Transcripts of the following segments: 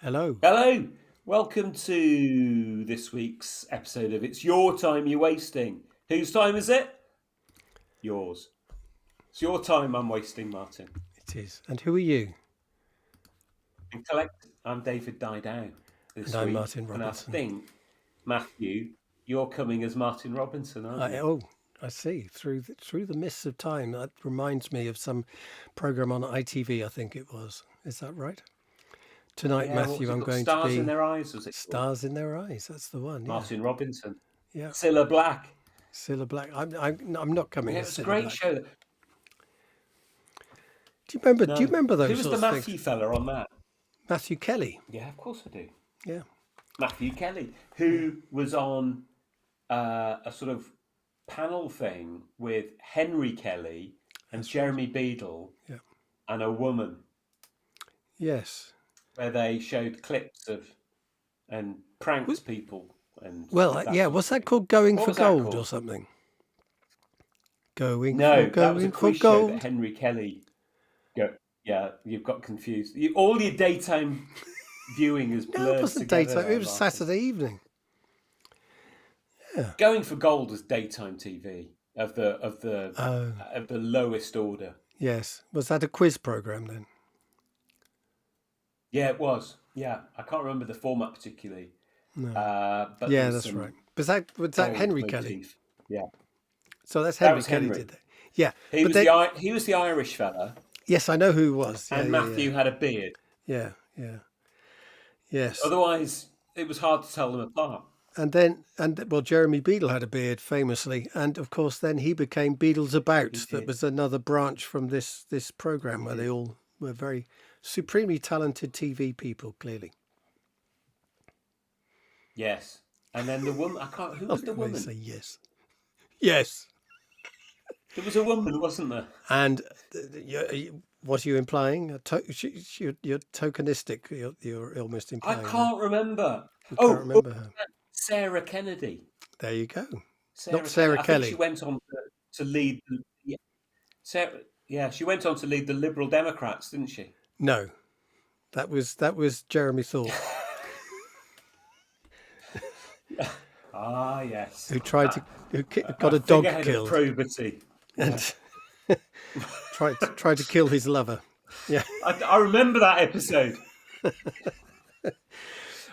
Hello. Hello, welcome to this week's episode of It's Your Time You're Wasting. Whose time is it? Yours. It's your time I'm wasting, Martin. It is. And who are you? And collect, I'm David Didow this And I'm week. Martin And I Robertson. think, Matthew, you're coming as Martin Robinson, aren't you? I see. Through the mists of time. That reminds me of some program on ITV, I think it was. Is that right? Tonight, Yeah, Matthew, I'm going to Stars be... in Their Eyes, was it? Stars in Their Eyes. That's the one. Martin Robinson. Yeah. Cilla Black. Cilla Black. I'm not coming as It was a Cilla great Black. show. Do you remember? No. Do you remember those? Who was the Matthew fella on that? Matthew Kelly. Yeah, of course I do. Yeah. Matthew Kelly, who was on a sort of panel thing with Henry Kelly and Jeremy Beadle and a woman. Yes. Where they showed clips of and pranked people. And was that called Going for Gold or something? That was a quiz show that Henry Kelly. Yeah, you've got confused. All your daytime viewing is blurred. No, it wasn't together daytime. It was Saturday evening. Yeah. Going for Gold was daytime TV of the lowest order. Yes. Was that a quiz program then? Yeah, it was. Yeah, I can't remember the format particularly. No. But yeah, that's right. Was that Henry Kelly? Yeah. So that's Henry Kelly did that. Yeah. He was the Irish fella. Yes, I know who he was. And Matthew had a beard. Yeah. Yes. Otherwise, it was hard to tell them apart. And Jeremy Beadle had a beard famously, and of course then he became Beadle's About. That was another branch from this program where they all were very supremely talented TV people, clearly. Yes, and then the woman. Who was the woman? Say yes. Yes. There was a woman, wasn't there? And what are you implying? You're tokenistic. You're almost implying. I can't remember. You can't remember her. Sarah Kennedy. There you go. Not Sarah Kelly. I think she went on to lead. She went on to lead the Liberal Democrats, didn't she? No, that was Jeremy Thorpe. Yes. Who got a dog killed. Probity. And tried to kill his lover. Yeah. I remember that episode.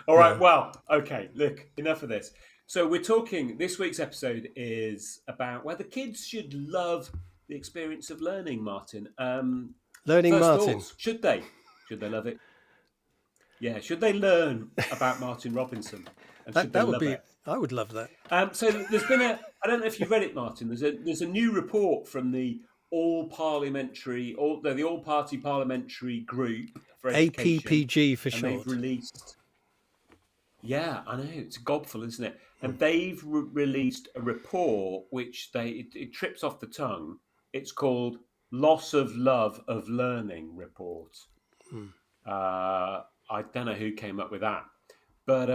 All right. Well, okay. Look, enough of this. So we're talking. This week's episode is about whether kids should love the experience of learning. Martin. Learning, Martin. Thoughts. Should they? Should they love it? Yeah. Should they learn about Martin Robinson? And that would be. It? I would love that. So there's been I don't know if you've read it, Martin. There's a new report from the All Party Parliamentary Group for Education. APPG for short. They've released. Yeah, I know, it's a gobful, isn't it? And they've released a report which it trips off the tongue. It's called Loss of Love of Learning Report. I don't know who came up with that, but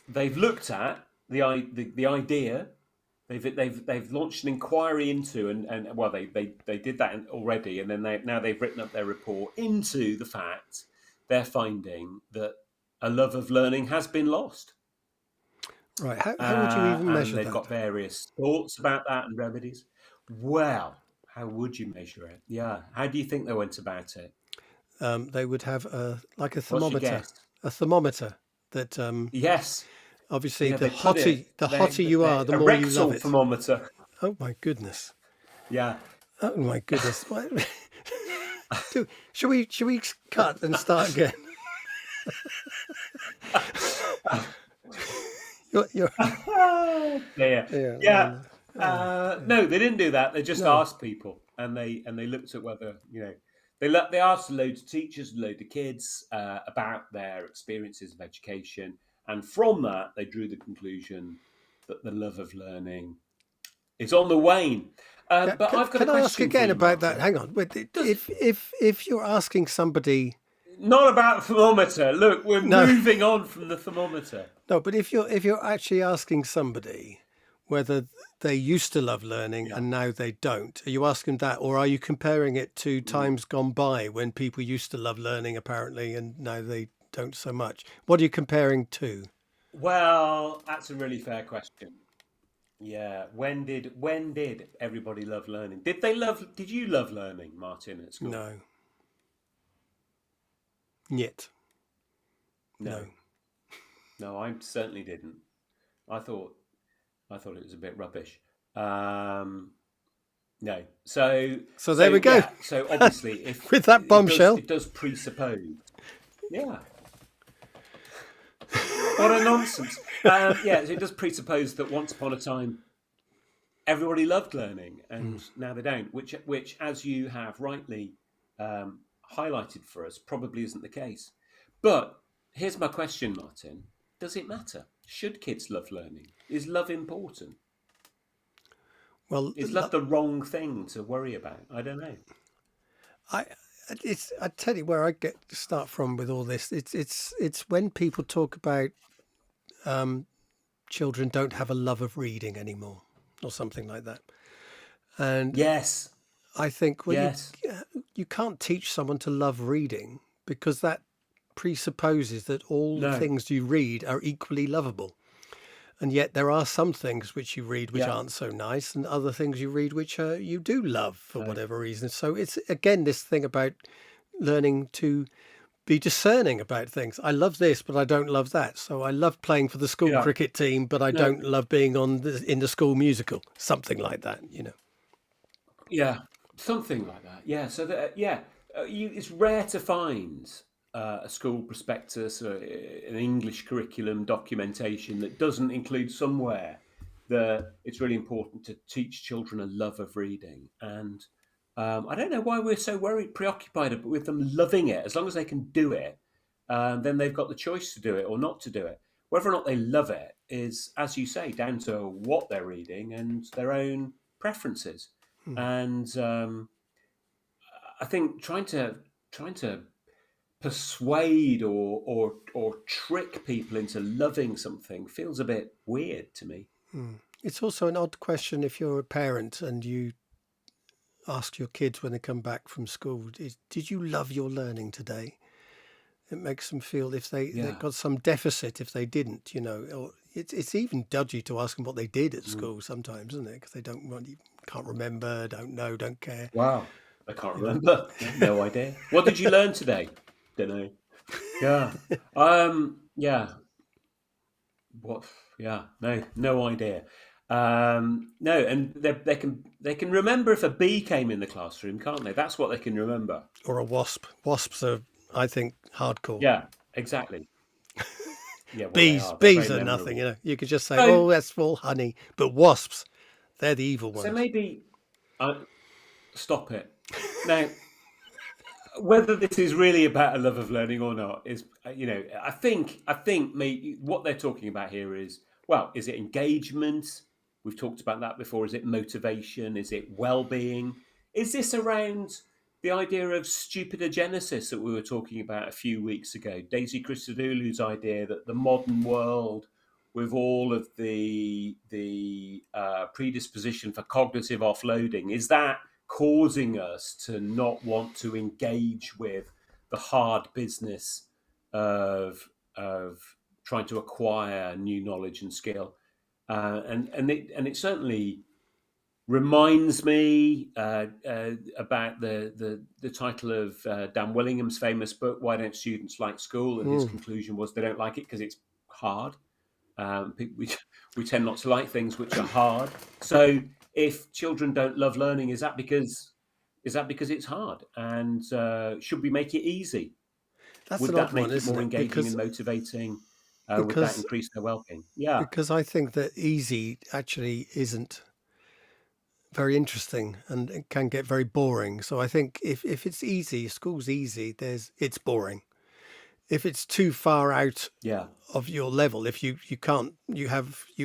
they've looked at the idea. They've launched an inquiry into they did that already, and then they've written up their report into the fact they're finding that a love of learning has been lost. Right. How would you even measure that? They've got various thoughts about that and remedies. Well, how would you measure it? Yeah. How do you think they went about it? They would have a thermometer. A thermometer that. Yes. Obviously, the hotter you are, the more you love it. Thermometer. Oh my goodness. Yeah. Oh my goodness. Should we cut and start again? you're... Yeah. No, they didn't do that. They just asked people, and they looked at whether they asked a load of teachers, a load of kids about their experiences of education, and from that they drew the conclusion that the love of learning is on the wane. But I've got a question. Can I ask again about that? Hang on. If you're asking somebody. Not about thermometer. Look, we're moving on from the thermometer. No, but if you're actually asking somebody whether they used to love learning and now they don't, are you asking that, or are you comparing it to times gone by when people used to love learning apparently and now they don't so much. What are you comparing to? Well, that's a really fair question. Yeah. When did everybody love learning? Did you love learning, Martin, at school? No, yet, no. No. No, I certainly didn't. I thought it was a bit rubbish. No. So there we go. Yeah. So obviously, if With that bombshell. it does presuppose. Yeah. What a nonsense. Yeah. So it does presuppose that once upon a time everybody loved learning, and now they don't. Which, as you have rightly highlighted for us, probably isn't the case. But here's my question, Martin. Does it matter? Should kids love learning? Is love important? Well, Is love the wrong thing to worry about? I don't know. I tell you where I get to start from with all this. It's when people talk about children don't have a love of reading anymore, or something like that. And Yes. I think, well, Yes. you can't teach someone to love reading, because that presupposes that all No. things you read are equally lovable. And yet there are some things which you read which Yeah. aren't so nice, and other things you read which you do love for No. whatever reason. So it's, again, this thing about learning to be discerning about things. I love this, but I don't love that. So I love playing for the school Yeah. cricket team, but I No. don't love being in the school musical. Something like that, Yeah. Something like that. Yeah. So that it's rare to find a school prospectus or an English curriculum documentation that doesn't include somewhere that it's really important to teach children a love of reading. And I don't know why we're so preoccupied with them loving it. As long as they can do it, then they've got the choice to do it or not to do it. Whether or not they love it is, as you say, down to what they're reading and their own preferences. And I think trying to persuade or trick people into loving something feels a bit weird to me. It's also an odd question if you're a parent and you ask your kids when they come back from school, did you love your learning today? It makes them feel if they've got some deficit if they didn't, or it's even dodgy to ask them what they did at school sometimes, isn't it? Because they can't remember, don't know, don't care. Wow. I can't remember. No idea. What did you learn today? Don't know. Yeah. Yeah. What? Yeah. No idea. No, and they can remember if a bee came in the classroom, can't they? That's what they can remember. Or a wasp. Wasps are, I think, hardcore. Yeah. Exactly. Yeah. Well, Bees They're are very nothing. memorable. You could just say, So- "Oh, that's all honey," but wasps, they're the evil ones. So maybe stop it now. Whether this is really about a love of learning or not is, I think maybe what they're talking about here is, well, is it engagement? We've talked about that before. Is it motivation? Is it well-being? Is this around the idea of stupidogenesis that we were talking about a few weeks ago? Daisy Christodoulou's idea that the modern world, with all of the predisposition for cognitive offloading, is that causing us to not want to engage with the hard business of trying to acquire new knowledge and skill, and it certainly reminds me about the title of Dan Willingham's famous book, Why Don't Students Like School? And his conclusion was they don't like it because it's hard. We tend not to like things which are hard. So if children don't love learning, is that because it's hard? And should we make it easy? That's Would an that odd make one, it isn't more it? engaging and motivating? Would that because increase their well-being? Yeah. because I think that easy actually isn't very interesting, and it can get very boring. So I think if it's easy, school's easy, it's boring. If it's too far out Yeah. of your level, if you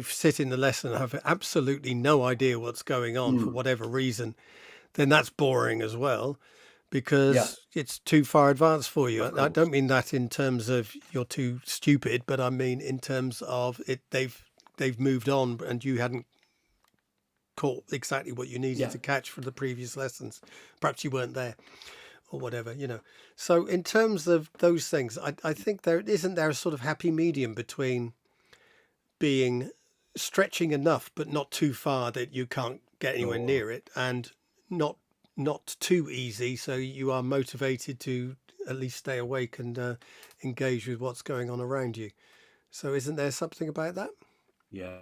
sit in the lesson and have absolutely no idea what's going on for whatever reason, then that's boring as well, because it's too far advanced for you. Of I course. don't mean that in terms of you're too stupid, but I mean in terms of they've moved on and you hadn't caught exactly what you needed Yeah. to catch from the previous lessons. Perhaps you weren't there. or whatever, you know. So in terms of those things, I think there isn't there a sort of happy medium between being stretching enough but not too far that you can't get anywhere Sure. near it, and not too easy so you are motivated to at least stay awake and engage with what's going on around you. So isn't there something about that? Yeah.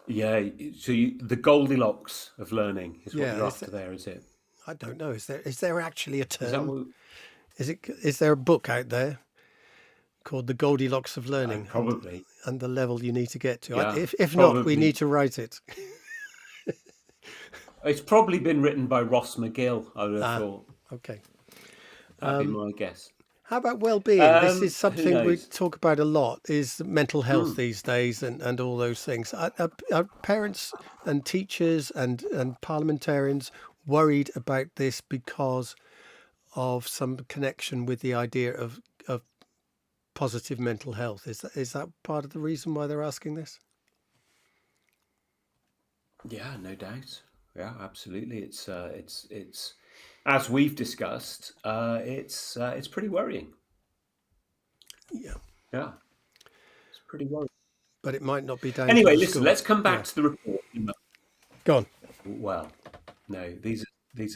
Yeah. So the Goldilocks of learning is what Yeah, you're after there, is it? I don't know. Is there actually a Is that term? what? Is there a book out there called The Goldilocks of Learning, Probably. and the level you need to get to? Yeah. If not, we Probably. need to write it. It's probably been written by Ross McGill, I would have thought. Okay. That'd be my guess. How about well-being? This is Who something we knows? talk about a lot, is mental health these days, and all those things. Are parents and teachers and parliamentarians worried about this because of some connection with the idea of positive mental health? Is that part of the reason why they're asking this? Yeah, no doubt. Yeah, absolutely. It's as we've discussed. It's pretty worrying. Yeah, Yeah, it's pretty worrying. but it might not be down to Anyway, the listen. school. Let's come back Yeah, to the report. go on. Well, no, these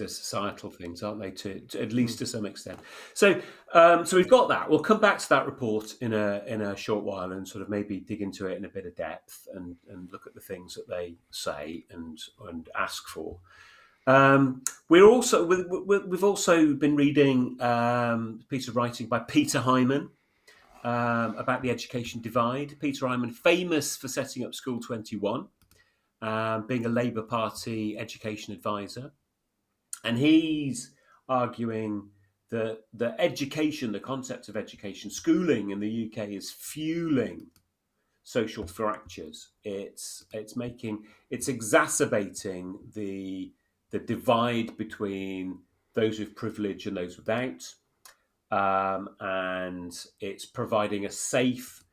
are societal things, aren't they? To at least to some extent. So so we've got that. We'll come back to that report in a short while and sort of maybe dig into it in a bit of depth and look at the things that they say and ask for. We've also been reading a piece of writing by Peter Hyman about the education divide. Peter Hyman, famous for setting up School 21, being a Labour Party education advisor. And he's arguing that the education, the concept of education, schooling in the UK is fueling social fractures. It's exacerbating the divide between those with privilege and those without. And it's providing a safe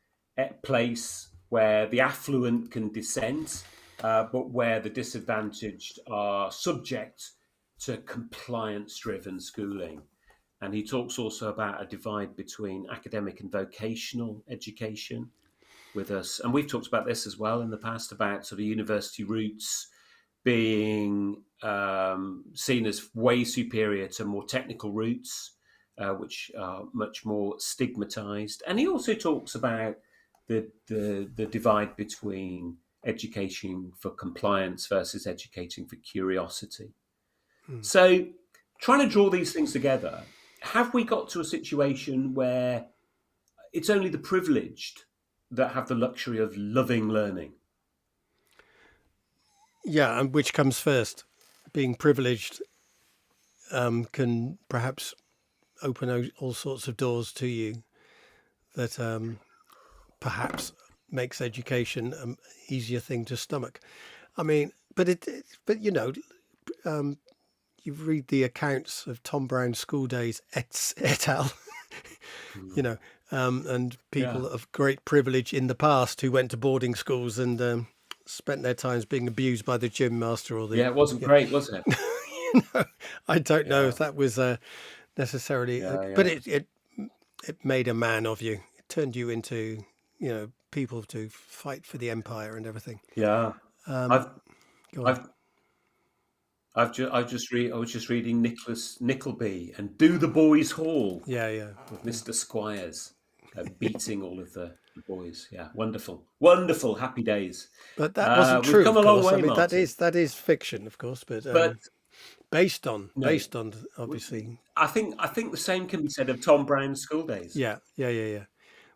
place where the affluent can dissent, but where the disadvantaged are subject to compliance-driven schooling. And he talks also about a divide between academic and vocational education with us. And we've talked about this as well in the past, about sort of university routes being seen as way superior to more technical routes, which are much more stigmatized. And he also talks about the divide between education for compliance versus educating for curiosity. So, trying to draw these things together, have we got to a situation where it's only the privileged that have the luxury of loving learning? Yeah, and which comes first? Being privileged can perhaps open all sorts of doors to you that perhaps makes education an easier thing to stomach. I mean, but you know, you read the accounts of Tom Brown's school days et al. You know, and people of great privilege in the past who went to boarding schools and spent their times being abused by the gym master or the. It wasn't great, was it? You know, I don't know if that was necessarily, but it made a man of you. It turned you into, you know, people to fight for the empire and everything. Yeah. Go on. I was just reading Nicholas Nickleby and Do the Boys Hall. Yeah. With Mr. Squires beating all of the boys. Yeah, wonderul, happy days. But that wasn't true. We've come of a long course. way, I mean, Martin. that is fiction, of course, but based on obviously. I think the same can be said of Tom Brown's school days. Yeah.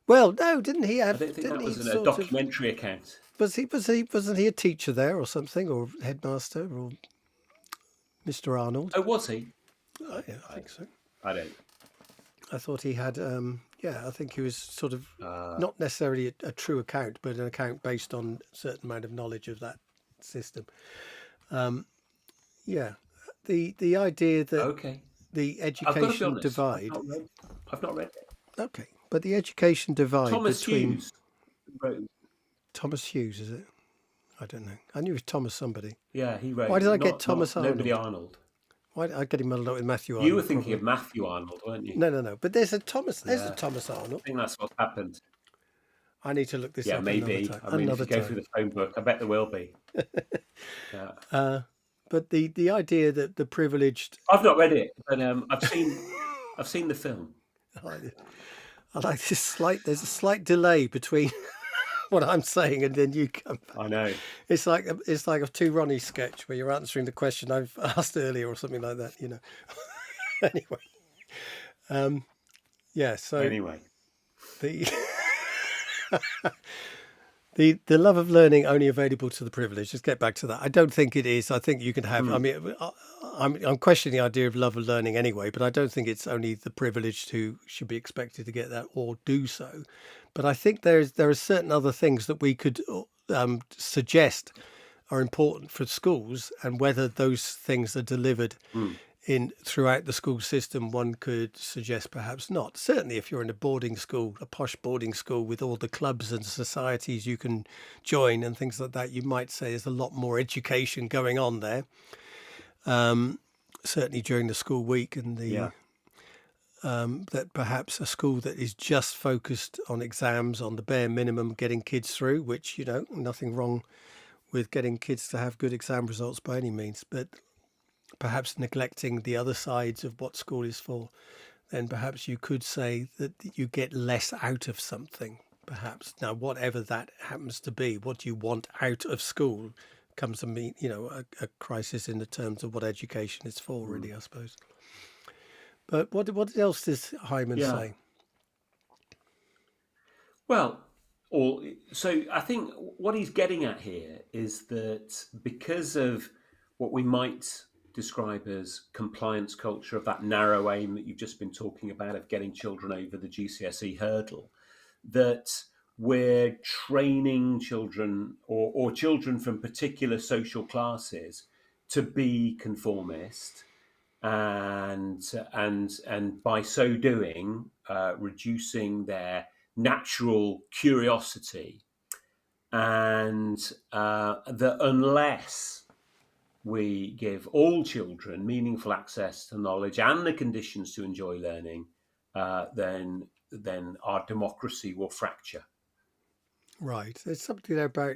Well, no, didn't he have? I don't think didn't that was he a documentary account. wasn't he a teacher there or something, or headmaster, or Mr. Arnold? Oh, was he? I think so. I don't. I thought he had. I think he was sort of not necessarily a true account, but an account based on a certain amount of knowledge of that system. The idea that the education divide. I've not read it. Okay, but the education divide between Hughes wrote. Thomas Hughes, is it? I don't know. I knew it was Thomas somebody. Yeah, he wrote. Why did I get Thomas Arnold? Nobody Arnold. Why I get him muddled up with Matthew You were Arnold? thinking Probably. of Matthew Arnold, weren't you? No. But there's a Thomas. There's a Yeah, Thomas I Arnold. think that's what's happened. I need to look this Yeah, up another maybe. time. I mean, if you go through the phone book, I bet there will be. Yeah. But the idea that the privileged, I've not read it, but I've seen the film. I like this slight. There's a slight delay between what I'm saying and then you come back. I know. It's like a Two Ronnie sketch where you're answering the question I've asked earlier or something like that. Anyway, yeah. So Anyway, the the love of learning only available to the privileged. Just get back to that. I don't think it is. I think you can have. I mean, I'm questioning the idea of love of learning anyway, but I don't think it's only the privileged who should be expected to get that or do so. But I think there are certain other things that we could suggest are important for schools, and whether those things are delivered throughout the school system, one could suggest perhaps not. Certainly if you're in a boarding school, a posh boarding school with all the clubs and societies you can join and things like that, you might say there's a lot more education going on there. Certainly during the school week, and that perhaps a school that is just focused on exams, on the bare minimum, getting kids through, which, nothing wrong with getting kids to have good exam results by any means, but perhaps neglecting the other sides of what school is for, then perhaps you could say that you get less out of something, perhaps. Now, whatever that happens to be, what you want out of school comes to mean, a crisis in the terms of what education is for, really, I suppose. But what else does Hyman say? Well, so I think what he's getting at here is that because of what we might describe as compliance culture, of that narrow aim that you've just been talking about, of getting children over the GCSE hurdle, that we're training children or children from particular social classes to be conformist, and by so doing, reducing their natural curiosity, and that unless we give all children meaningful access to knowledge and the conditions to enjoy learning, then our democracy will fracture. Right. There's something there about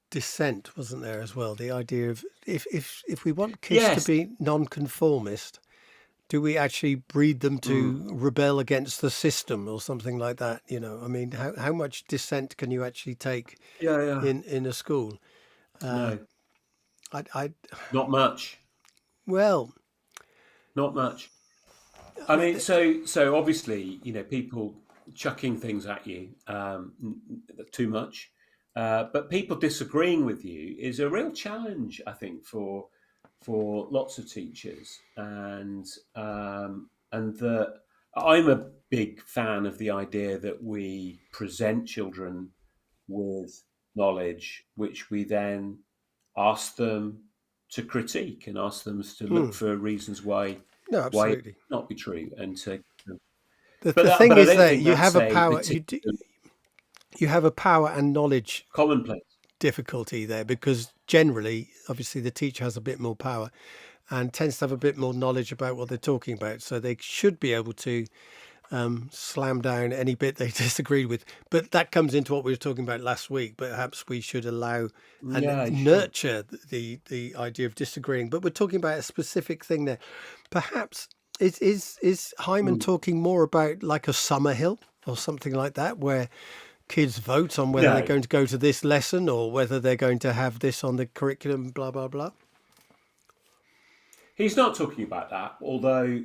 dissent, wasn't there, as well? The idea of if we want kids to be non-conformist, do we actually breed them to rebel against the system or something like that? I mean, how much dissent can you actually take in a school? No, I not much. Well, not much. I mean, so obviously, people chucking things at you, too much, but people disagreeing with you is a real challenge, I think, for lots of teachers, and that I'm a big fan of the idea that we present children with knowledge, which we then ask them to critique and ask them to look for reasons why absolutely it not be true, and to. The thing is that you have a power. You have a power and knowledge commonplace difficulty there, because generally, obviously, the teacher has a bit more power and tends to have a bit more knowledge about what they're talking about, so they should be able to slam down any bit they disagreed with. But that comes into what we were talking about last week. Perhaps we should allow and nurture the idea of disagreeing. But we're talking about a specific thing there. Perhaps is Hyman talking more about like a Summerhill or something like that, where kids vote on whether they're going to go to this lesson or whether they're going to have this on the curriculum, blah, blah, blah? He's not talking about that, although,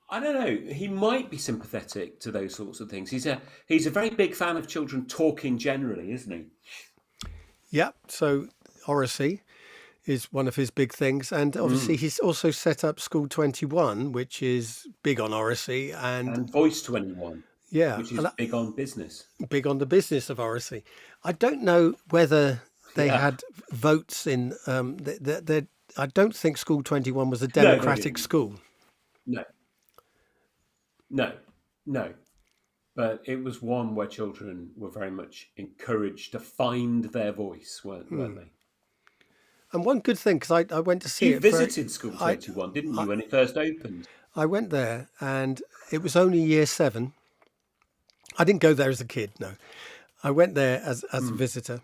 I don't know. He might be sympathetic to those sorts of things. He's a very big fan of children talking generally, isn't he? Yeah. So oracy is one of his big things, and obviously he's also set up School 21, which is big on oracy, and Voice 21. Yeah, which is big on business. Big on the business of oracy. I don't know whether they had votes in. I don't think School 21 was a democratic school. No. But it was one where children were very much encouraged to find their voice, weren't they? And one good thing, because I went to see You it for, visited School I, 21, didn't I you, when it first opened? I went there, and it was only year 7. I didn't go there as a kid, no. I went there as a Mm. visitor,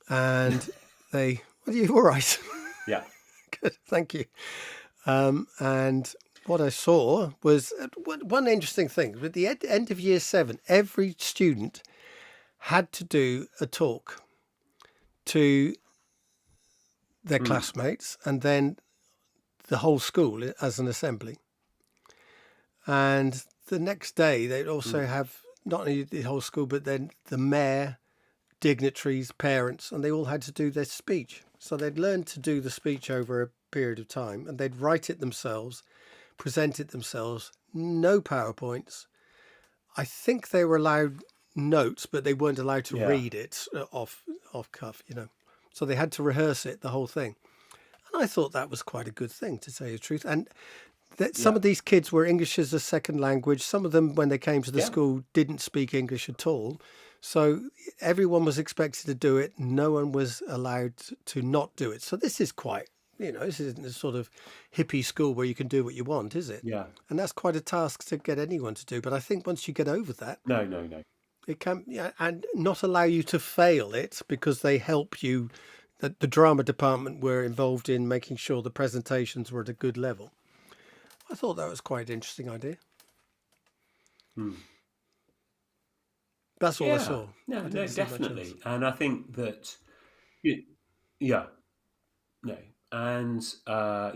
and they, are you all right? Yeah. Good, thank you. And what I saw was one interesting thing. At the end of year 7, every student had to do a talk to their Mm. classmates and then the whole school as an assembly. And the next day, they'd also Mm. have not only the whole school, but then the mayor, dignitaries, parents, and they all had to do their speech. So they'd learn to do the speech over a period of time, and they'd write it themselves, present it themselves, no PowerPoints. I think they were allowed notes, but they weren't allowed to Yeah. read it off cuff, So they had to rehearse it, the whole thing. And I thought that was quite a good thing, to tell you the truth. And that some Yeah. of these kids were English as a second language. Some of them, when they came to the Yeah. school, didn't speak English at all. So everyone was expected to do it. No one was allowed to not do it. So this is quite, this isn't a sort of hippie school where you can do what you want, is it? Yeah. And that's quite a task to get anyone to do. But I think once you get over that, No, no, no. it can, and not allow you to fail it, because they help you. The drama department were involved in making sure the presentations were at a good level. I thought that was quite an interesting idea. Mm. That's all I Yeah. saw. No, I no, didn't see much else. definitely. And I think that, yeah, no, and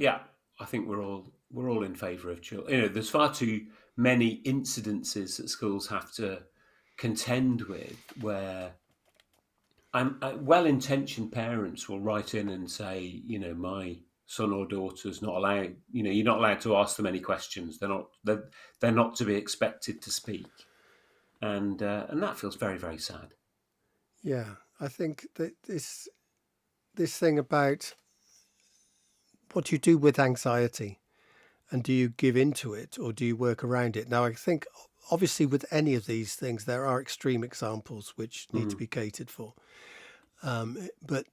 yeah, I think we're all in favour of children. There's far too many incidences that schools have to contend with where well-intentioned parents will write in and say, my son or daughter's not allowed. You're not allowed to ask them any questions. They're not to be expected to speak, and that feels very, very sad. Yeah, I think that this thing about what you do with anxiety, and do you give into it or do you work around it? Now, I think obviously with any of these things, there are extreme examples which need to Mm. be catered for. But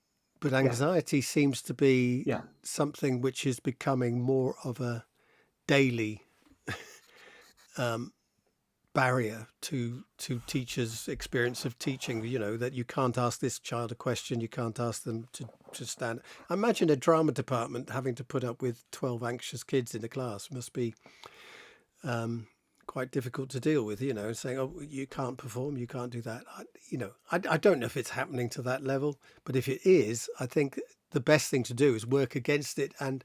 Yeah, anxiety seems to be yeah, something which is becoming more of a daily barrier to teachers' experience of teaching. That you can't ask this child a question, you can't ask them to stand. I imagine a drama department having to put up with 12 anxious kids in the class must be quite difficult to deal with. Saying, oh, you can't perform, you can't do that. I don't know if it's happening to that level, but if it is, I think the best thing to do is work against it. And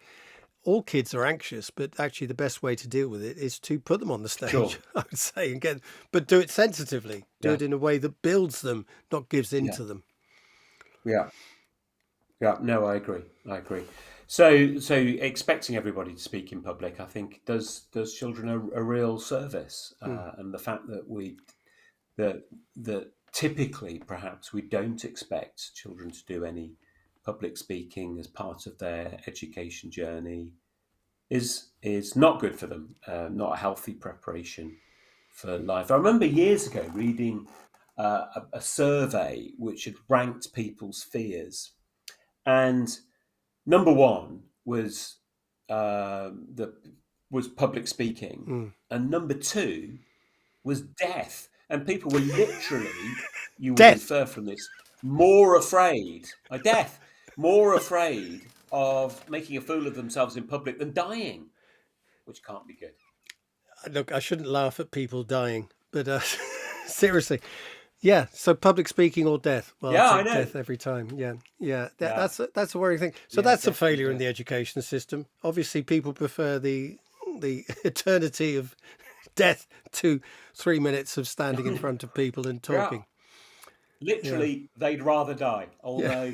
all kids are anxious, but actually the best way to deal with it is to put them on the stage, sure, I would say, but do it sensitively, do yeah, it in a way that builds them, not gives yeah, into them. yeah. Yeah, no, I agree. I agree. So expecting everybody to speak in public, I think, does children a real service, and the fact that that typically perhaps we don't expect children to do any public speaking as part of their education journey is not good for them, not a healthy preparation for life. I remember years ago reading a survey which had ranked people's fears, and number one was the was public speaking, and number two was death. And people were literally, you would Death. infer from this, more afraid of death, more afraid of making a fool of themselves in public than dying, which can't be good. Look, I shouldn't laugh at people dying, but seriously, yeah. So public speaking or death? Well, I'll Yeah, I take know. death every time. Yeah, yeah. Yeah, That's a worrying thing. So yeah, that's a definitely failure in death. the education system. Obviously, people prefer the eternity of death to 3 minutes of standing in front of people and Yeah, talking. Yeah, literally, they'd rather die. yeah. Although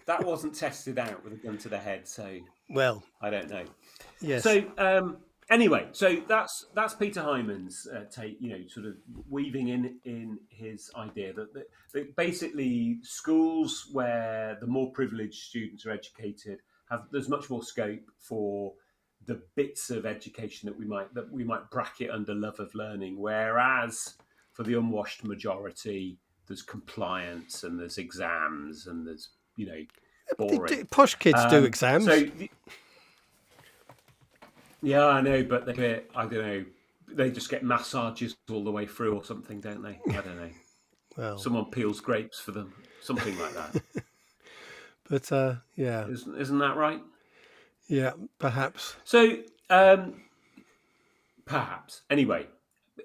that wasn't tested out with a gun to the head, so Well, I don't know. yes. So anyway, so that's Peter Hyman's take. Sort of weaving in his idea that basically schools where the more privileged students are educated there's much more scope for the bits of education that we might bracket under love of learning, whereas for the unwashed majority, there's compliance and there's exams and there's boring. Posh kids do So, exams. yeah, I know, but I don't know, they just get massages all the way through or something, don't they? I don't know. Well, Someone peels grapes for them, something like that. but yeah, Isn't that right? yeah, perhaps. So, perhaps. Anyway,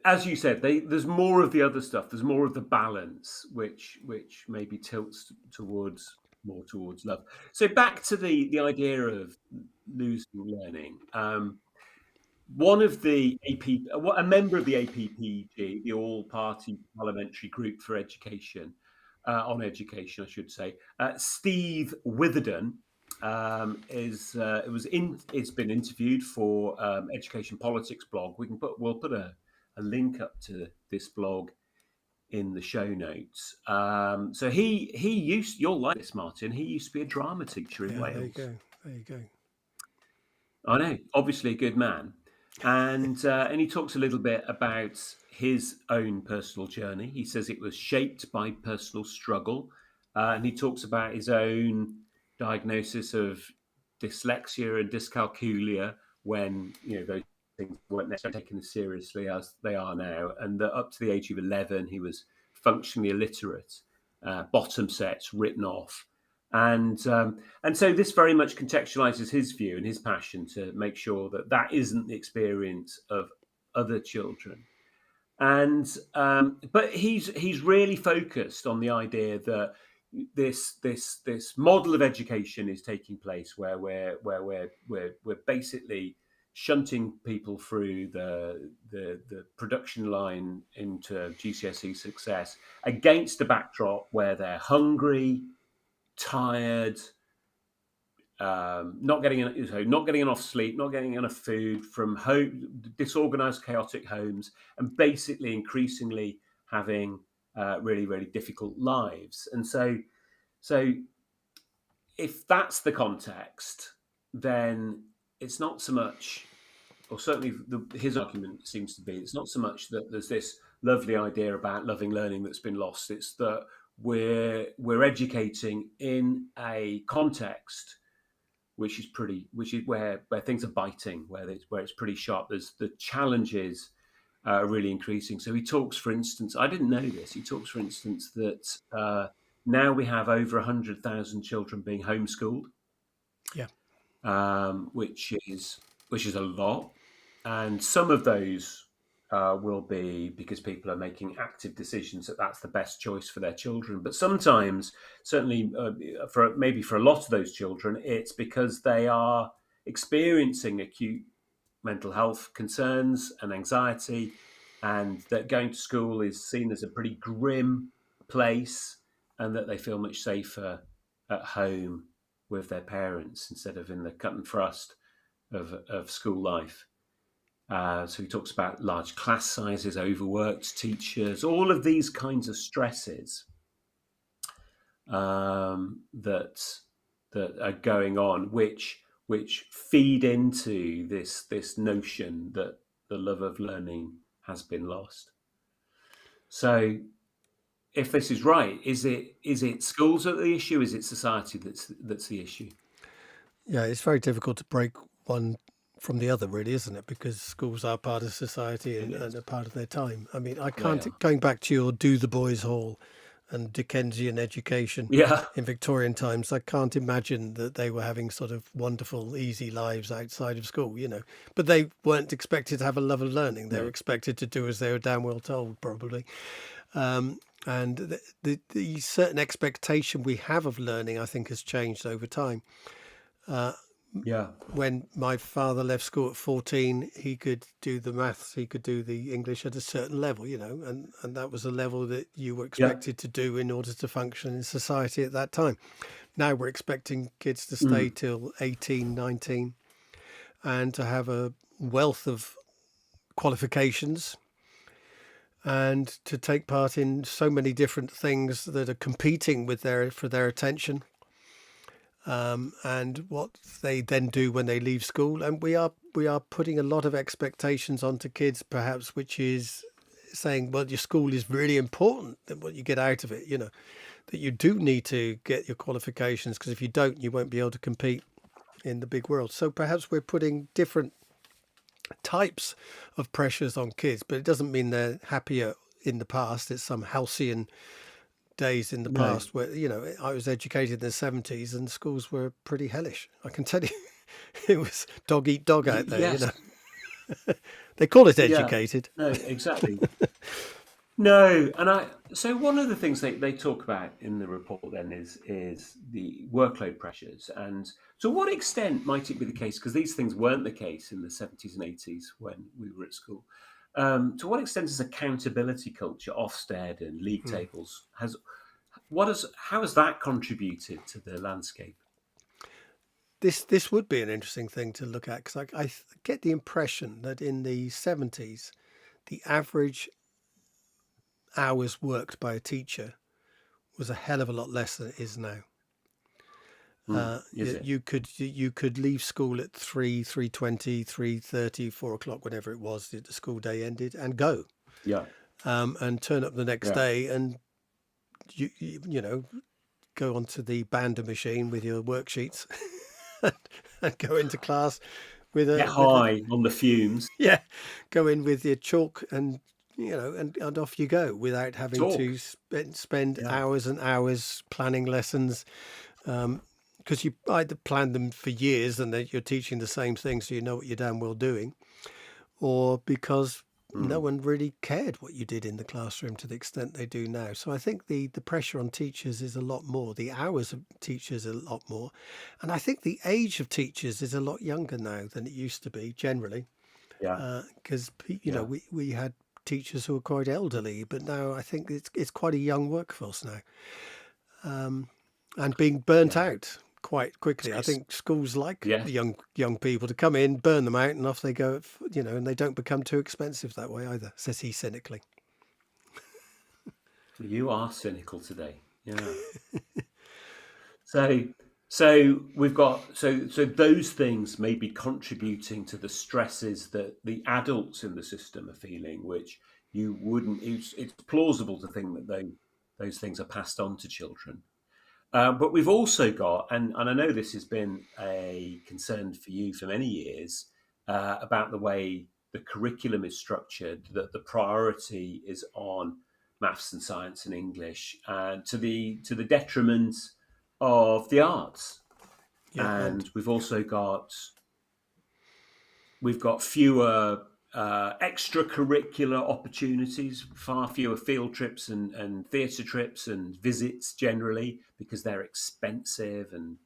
as you said, there's more of the other stuff. There's more of the balance, which maybe tilts more towards love. So back to the idea of losing learning. One of the a member of the APPG, the All Party Parliamentary Group for Education, on education, I should say, Steve Witherden, it's been interviewed for Education Politics blog. We'll put a link up to this blog in the show notes. So you'll like this, Martin. He used to be a drama teacher in Wales. There you go. There you go. I know, obviously a good man. And he talks a little bit about his own personal journey. He says it was shaped by personal struggle. And he talks about his own diagnosis of dyslexia and dyscalculia when, those things weren't necessarily taken as seriously as they are now. And that up to the age of 11, he was functionally illiterate, bottom sets written off. And so this very much contextualizes his view and his passion to make sure that isn't the experience of other children. And but he's really focused on the idea that this model of education is taking place where we're basically shunting people through the production line into GCSE success against a backdrop where they're hungry, tired, not getting enough sleep, not getting enough food, from home, disorganized, chaotic homes, and basically increasingly having really, really difficult lives. And so if that's the context, then it's not so much, or certainly his argument seems to be, it's not so much that there's this lovely idea about loving learning that's been lost. It's that we're educating in a context which is where things are biting, where it's pretty sharp. The challenges are really increasing. So he talks, for instance, I didn't know this. He talks, for instance, that now we have over 100,000 children being homeschooled. Yeah, which is a lot, and some of those will be because people are making active decisions that that's the best choice for their children. But sometimes, certainly for a lot of those children, it's because they are experiencing acute mental health concerns and anxiety, and that going to school is seen as a pretty grim place, and that they feel much safer at home with their parents instead of in the cut and thrust of school life. So he talks about large class sizes, overworked teachers, all of these kinds of stresses that are going on, which feed into this notion that the love of learning has been lost. So, if this is right, is it schools that are the issue? Is it society that's the issue? Yeah, it's very difficult to break one from the other, really, isn't it? Because schools are part of society and a part of their time. I mean, I can't, going back to your Do the Boys Hall and Dickensian education in Victorian times, I can't imagine that they were having sort of wonderful, easy lives outside of school, But they weren't expected to have a love of learning. They were expected to do as they were damn well told, probably. And the certain expectation we have of learning, I think, has changed over time. When my father left school at 14, he could do the maths, he could do the English at a certain level, and that was a level that you were expected to do in order to function in society at that time. Now we're expecting kids to stay till 18, 19 and to have a wealth of qualifications and to take part in so many different things that are competing for their attention. And what they then do when they leave school. And we are putting a lot of expectations onto kids, perhaps, which is saying, well, your school is really important than what you get out of it. that you do need to get your qualifications, because if you don't, you won't be able to compete in the big world. So perhaps we're putting different types of pressures on kids, but it doesn't mean they're happier in the past. It's some halcyon days in the No. past where, I was educated in the 70s and schools were pretty hellish. I can tell you, it was dog eat dog out there, Yes. They call it Yeah. educated. No, exactly. No, and so one of the things they talk about in the report then is the workload pressures, and to what extent might it be the case, because these things weren't the case in the 70s and 80s when we were at school. To what extent is accountability culture, Ofsted and league tables, how has that contributed to the landscape? This would be an interesting thing to look at, because I get the impression that in the 70s, the average hours worked by a teacher was a hell of a lot less than it is now. Is it? You could leave school at 3:20, 3:30, 4 o'clock, whenever it was the school day ended, and go. Yeah. And turn up the next Yeah. day, and you know, go onto the bander machine with your worksheets and go into class with Get high on the fumes. yeah, go in with your chalk and and off you go, without having Talk. to spend Yeah. hours and hours planning lessons, because you either plan them for years and that you're teaching the same thing, so you know what you're damn well doing, or because no one really cared what you did in the classroom to the extent they do now. So I think the pressure on teachers is a lot more. The hours of teachers are a lot more. And I think the age of teachers is a lot younger now than it used to be generally. Yeah. Because, we had teachers who were quite elderly, but now I think it's quite a young workforce now. And being burnt out quite quickly. I think schools like the young people to come in, burn them out, and off they go, and they don't become too expensive that way either, says he cynically. You are cynical today. Yeah. So we've got so those things may be contributing to the stresses that the adults in the system are feeling, which you wouldn't. It's plausible to think that those things are passed on to children. But we've also got, and I know this has been a concern for you for many years, about the way the curriculum is structured, that the priority is on maths and science and English, to the detriment of the arts. And we've also got fewer extracurricular opportunities, far fewer field trips and theatre trips and visits generally, because they're expensive and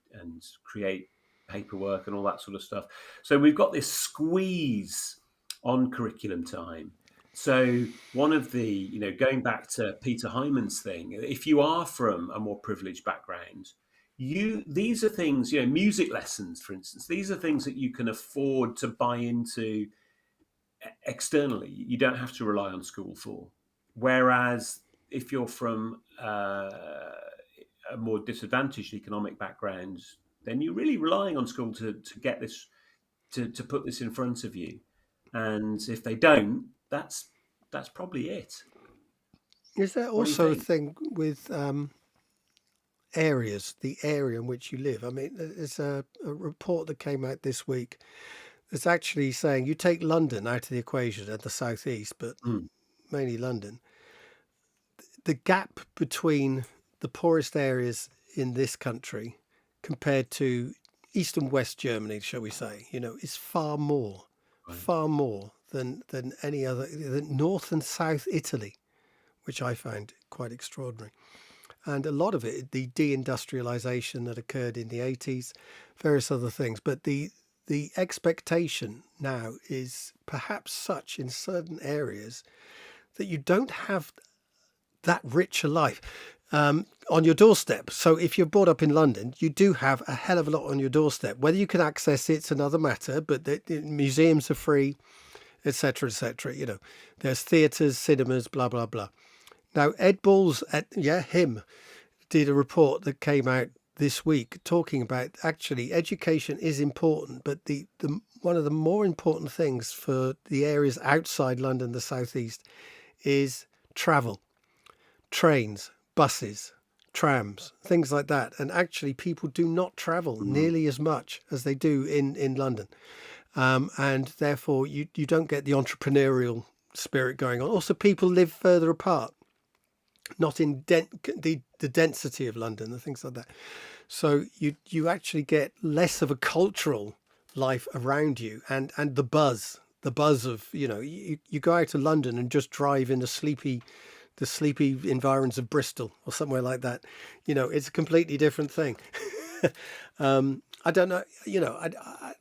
create paperwork and all that sort of stuff. So we've got this squeeze on curriculum time. So one of the, going back to Peter Hyman's thing, if you are from a more privileged background, these are things, music lessons, for instance, these are things that you can afford to buy into externally. You don't have to rely on school for. Whereas if you're from a more disadvantaged economic background, then you're really relying on school to get this, to put this in front of you. And if they don't, that's probably it. Is there also a thing with areas, the area in which you live? I mean, there's a report that came out this week that's actually saying, you take London out of the equation and the southeast, but mainly London, the gap between the poorest areas in this country compared to East and West Germany, shall we say, is far more than any other, than North and South Italy, which I found quite extraordinary. And a lot of it, the deindustrialization that occurred in the 80s, various other things. But the expectation now is perhaps such in certain areas that you don't have that rich a life on your doorstep. So if you're brought up in London, you do have a hell of a lot on your doorstep. Whether you can access it's another matter, but the museums are free, etc., etc. There's theatres, cinemas, blah, blah, blah. Now, Ed Balls, did a report that came out this week talking about actually education is important, but the one of the more important things for the areas outside London, the southeast, is travel, trains, buses, trams, things like that. And actually, people do not travel nearly as much as they do in London. And therefore, you don't get the entrepreneurial spirit going on. Also, people live further apart, not in the density of London and things like that. So you actually get less of a cultural life around you, and the buzz of, you go out to London and just drive in the sleepy environs of Bristol or somewhere like that. It's a completely different thing. I don't know,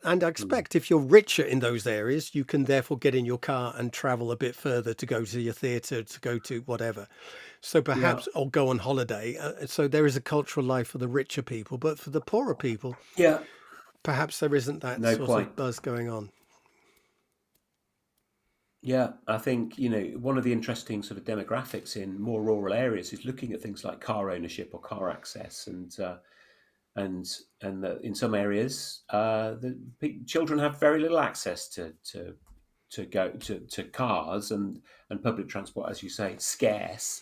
and I expect if you're richer in those areas, you can therefore get in your car and travel a bit further to go to your theatre, to go to whatever. So perhaps, or go on holiday. So there is a cultural life for the richer people, but for the poorer people, Yeah. perhaps there isn't that No, sort quite. of buzz going on. Yeah, I think, one of the interesting sort of demographics in more rural areas is looking at things like car ownership or car access, and in some areas, the children have very little access to go to cars, and public transport, as you say, scarce,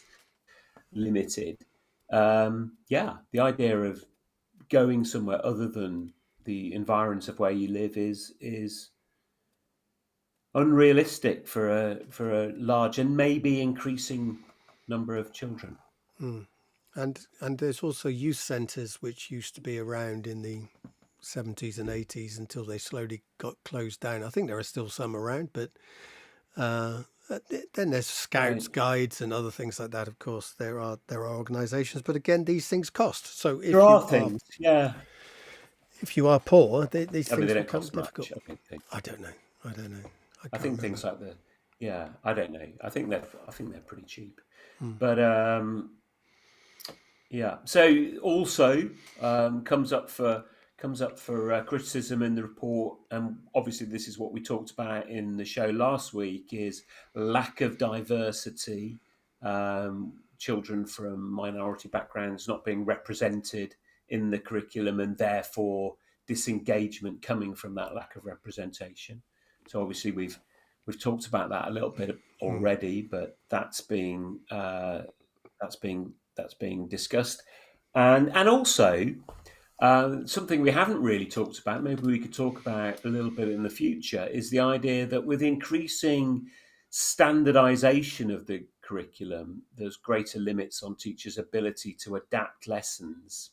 limited. The idea of going somewhere other than the environs of where you live is unrealistic for a large and maybe increasing number of children. And there's also youth centres which used to be around in the 70s and 80s until they slowly got closed down. I think there are still some around, but then there's scouts, Right. guides, and other things like that. Of course, there are organisations, but again, these things cost. So There are things, yeah. if you are poor, these I mean, things they don't become cost difficult. much. I don't know. I I can't think things remember. like I don't know. I think they're pretty cheap. Hmm. But yeah. So also comes up for criticism in the report, and obviously this is what we talked about in the show last week: is lack of diversity, children from minority backgrounds not being represented in the curriculum, and therefore disengagement coming from that lack of representation. So obviously we've talked about that a little bit already, but that's being discussed, and also something we haven't really talked about. Maybe we could talk about a little bit in the future. Is the idea that with increasing standardization of the curriculum, there's greater limits on teachers' ability to adapt lessons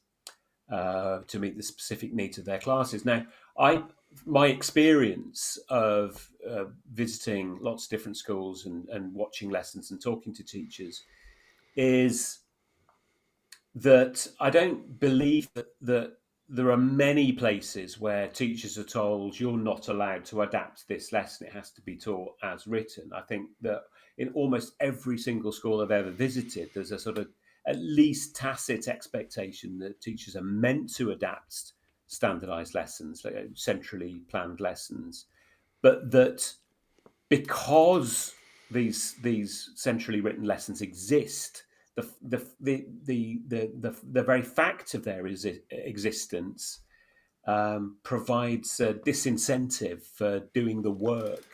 to meet the specific needs of their classes. Now, my experience of visiting lots of different schools and watching lessons and talking to teachers is that I don't believe that there are many places where teachers are told you're not allowed to adapt this lesson, it has to be taught as written. I think that in almost every single school I've ever visited, there's a sort of at least tacit expectation that teachers are meant to adapt standardized lessons, like centrally planned lessons, but that because these centrally written lessons exist, the very fact of their existence provides a disincentive for doing the work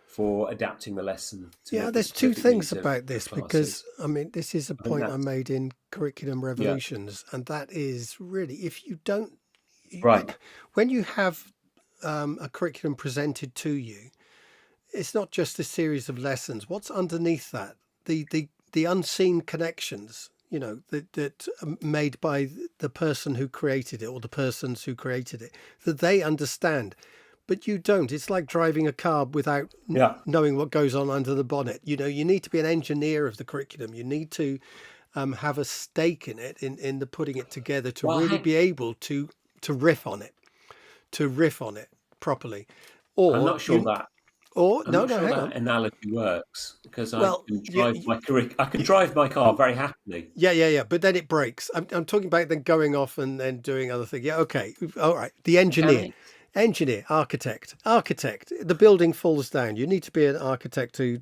for adapting the lesson to meet the There's two specific things needs of about this, classes. because I mean, this is a I think point I that's made in Curriculum yeah, Revolutions, and that is really, if you don't, right. when you have a curriculum presented to you, it's not just a series of lessons. What's underneath that? The unseen connections, that are made by the person who created it, or the persons who created it, that they understand. But you don't. It's like driving a car without Yeah. knowing what goes on under the bonnet. You need to be an engineer of the curriculum. You need to have a stake in it, in the putting it together, to Well, really be able to riff on it properly. I'm Or not sure that I'm no, not no, sure hang that on. analogy works, because Well, I can drive my car very happily. yeah. But then it breaks. I'm talking about then going off and then doing other things. Yeah, okay, all right. The engineer, Mechanics. architect. The building falls down. You need to be an architect to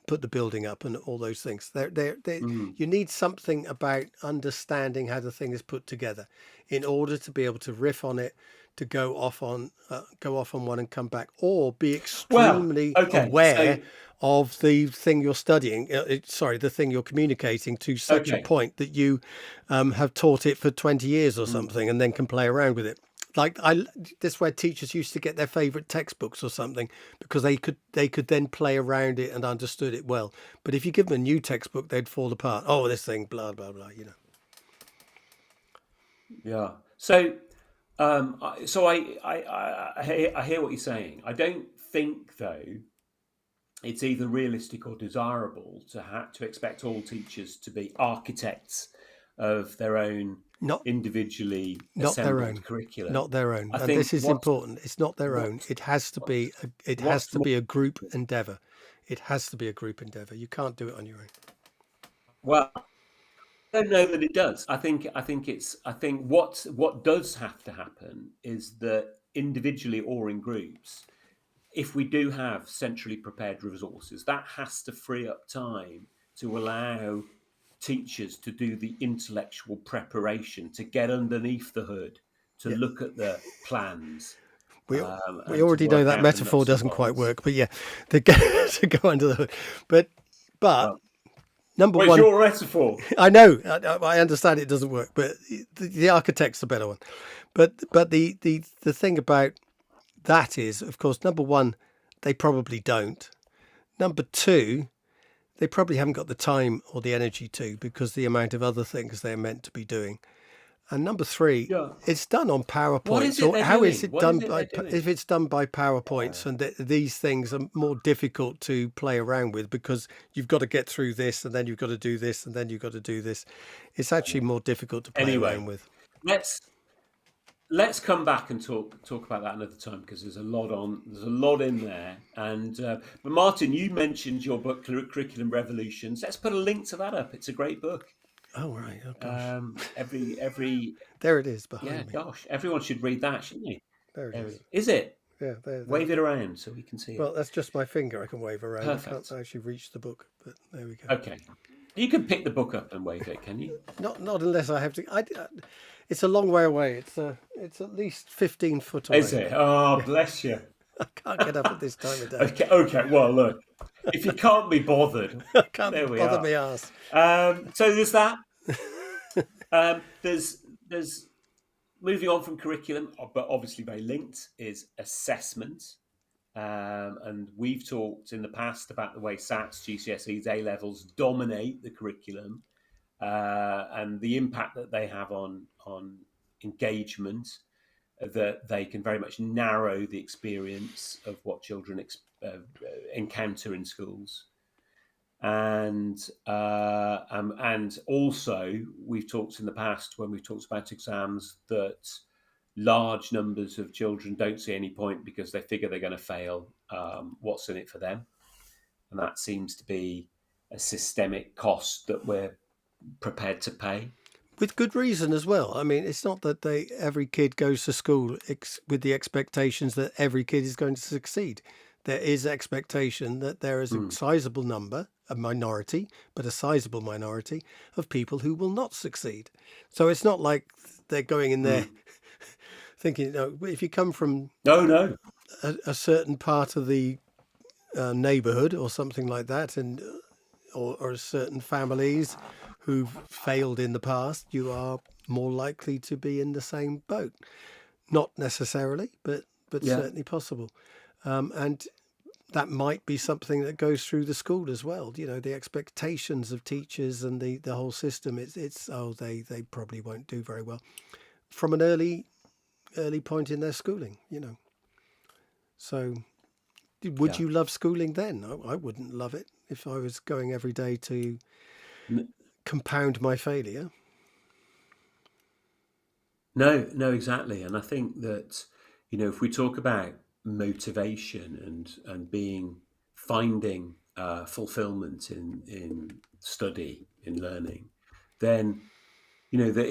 put the building up and all those things. Mm. You need something about understanding how the thing is put together in order to be able to riff on it, to go off on one and come back, or be Well, extremely okay, aware so of the thing you're studying, the thing you're communicating, to such a okay, point that you have taught it for 20 years or something, and then can play around with it. Like this is where teachers used to get their favorite textbooks or something, because they could then play around it and understood it well. But if you give them a new textbook, they'd fall apart. Oh, this thing, blah blah blah. yeah. So I hear what you're saying. I don't think though it's either realistic or desirable to expect all teachers to be architects of their own Not individually not their assembled own, curriculum. not their own. I And think this is important. It's not their own. what's It has to what's be. It has what's to more, be a group endeavor. It has to be a group endeavor. You can't do it on your own. well, I don't know that it does. I think what does have to happen is that individually or in groups, if we do have centrally prepared resources, that has to free up time to allow teachers to do the intellectual preparation, to get underneath the hood, to Yeah. look at the plans, We and to already know work that out the metaphor nuts and doesn't quite bolts. work, but yeah, to go, to go under the hood. But Well, number what's one, your metaphor? I know, I understand it doesn't work, but the architect's the better one. But the thing about that is, of course, number one, they probably don't. Number two, they probably haven't got the time or the energy to, because the amount of other things they're meant to be doing. And number three, Yeah. it's done on What is PowerPoints. it Or they're how is doing? it What is done it by? they're doing? If it's done by PowerPoints, and these things are more difficult to play around with, because you've got to get through this, and then you've got to do this, and then you've got to do this. It's actually more difficult to play Anyway, around with. let's come back and talk about that another time, because there's a lot in there. And but Martin, you mentioned your book Curriculum Revolutions. Let's put a link to that up. It's a great book. Oh right, oh gosh, Every there it is yeah, behind me. gosh, everyone should read that, shouldn't they? There it is. Is it? Yeah, there. Wave it around so we can see Well, it. that's just my finger I can wave around. I Perfect. can't actually reach the book, but there we go. Okay, you can pick the book up and wave it, can you? Not unless I have to. It's a long way away. It's at least 15 foot away. Is it? Oh, bless you. I can't get up at this time of day. Okay. Well, look, if you can't be bothered, I can't there we bother are. me arse. So there's that. There's moving on from curriculum, but obviously very linked, is assessment. And we've talked in the past about the way SATs, GCSEs, A levels dominate the curriculum, and the impact that they have on engagement, that they can very much narrow the experience of what children encounter in schools. And also we've talked in the past, when we've talked about exams, that large numbers of children don't see any point because they figure they're going to fail. What's in it for them? And that seems to be a systemic cost that we're prepared to pay. With good reason as well. I mean, it's not that every kid goes to school with the expectations that every kid is going to succeed. There is expectation that there is a sizable number, a minority, but a sizable minority of people who will not succeed. So it's not like they're going in there thinking, if you come from No. a certain part of the neighborhood or something like that, and or certain families who've failed in the past, you are more likely to be in the same boat. Not necessarily, but certainly possible. And that might be something that goes through the school as well. The expectations of teachers and the whole system. They probably won't do very well from an early point in their schooling. So would you love schooling then? I wouldn't love it if I was going every day to compound my failure. No, exactly. And I think that, if we talk about motivation and finding fulfillment in study, in learning, then, that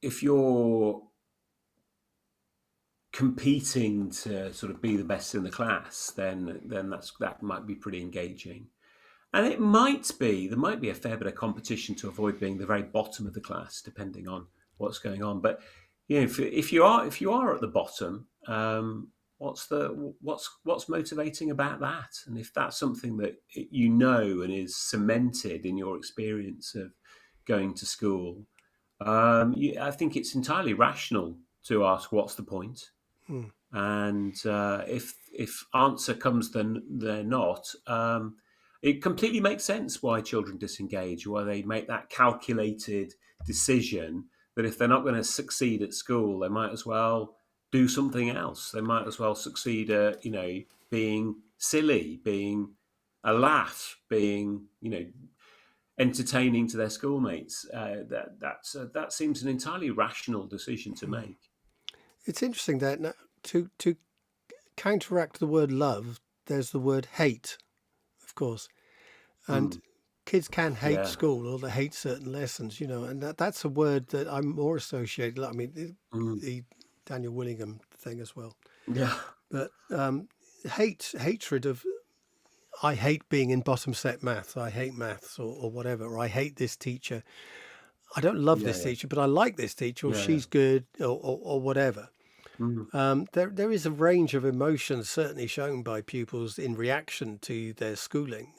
if you're competing to sort of be the best in the class, then that might be pretty engaging. And there might be a fair bit of competition to avoid being the very bottom of the class, depending on what's going on. But if you are at the bottom, what's motivating about that? And if that's something that you know and is cemented in your experience of going to school, I think it's entirely rational to ask, what's the point? Hmm. And if answer comes, then they're not. It completely makes sense why children disengage, why they make that calculated decision that if they're not going to succeed at school, they might as well do something else. They might as well succeed at, being silly, being a laugh, being, entertaining to their schoolmates. That seems an entirely rational decision to make. It's interesting that now, to counteract the word love, there's the word hate, of course, and kids can hate Yeah. school or they hate certain lessons, and that's a word that I'm more associated. I mean, the Daniel Willingham thing as well, Yeah. but hatred of, I hate being in bottom set maths, I hate maths or whatever, or I hate this teacher. I don't love Yeah. this Yeah. teacher, but I like this teacher, or Yeah. she's good, or whatever. There is a range of emotions certainly shown by pupils in reaction to their schooling.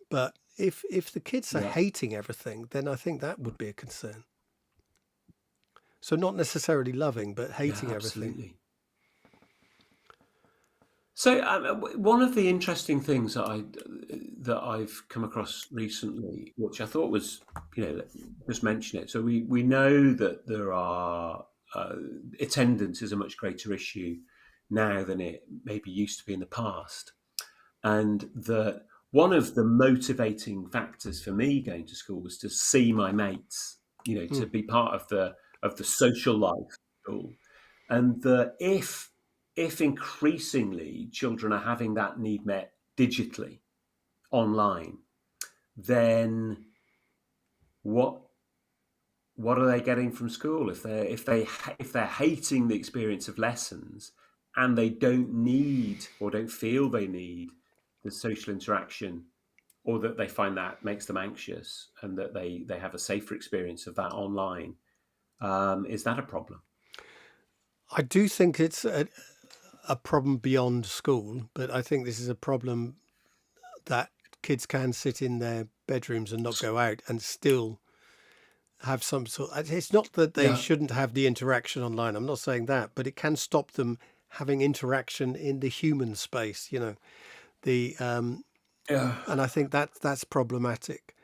But if the kids are Yeah. hating everything, then I think that would be a concern. So not necessarily loving, but hating everything. Absolutely. So one of the interesting things that I've come across recently, which I thought was, just mention it. So we know that there are attendance is a much greater issue now than it maybe used to be in the past, and that one of the motivating factors for me going to school was to see my mates, to be part of the social life of school, and that if increasingly children are having that need met digitally, online, then what are they getting from school if they're hating the experience of lessons and they don't need or don't feel they need the social interaction, or that they find that makes them anxious and that they have a safer experience of that online? Is that a problem? I do think it's a problem beyond school, but I think this is a problem that kids can sit in their bedrooms and not go out and still have some sort. It's not that they Yeah. shouldn't have the interaction online. I'm not saying that, but it can stop them having interaction in the human space. The Yeah. and I think that's problematic.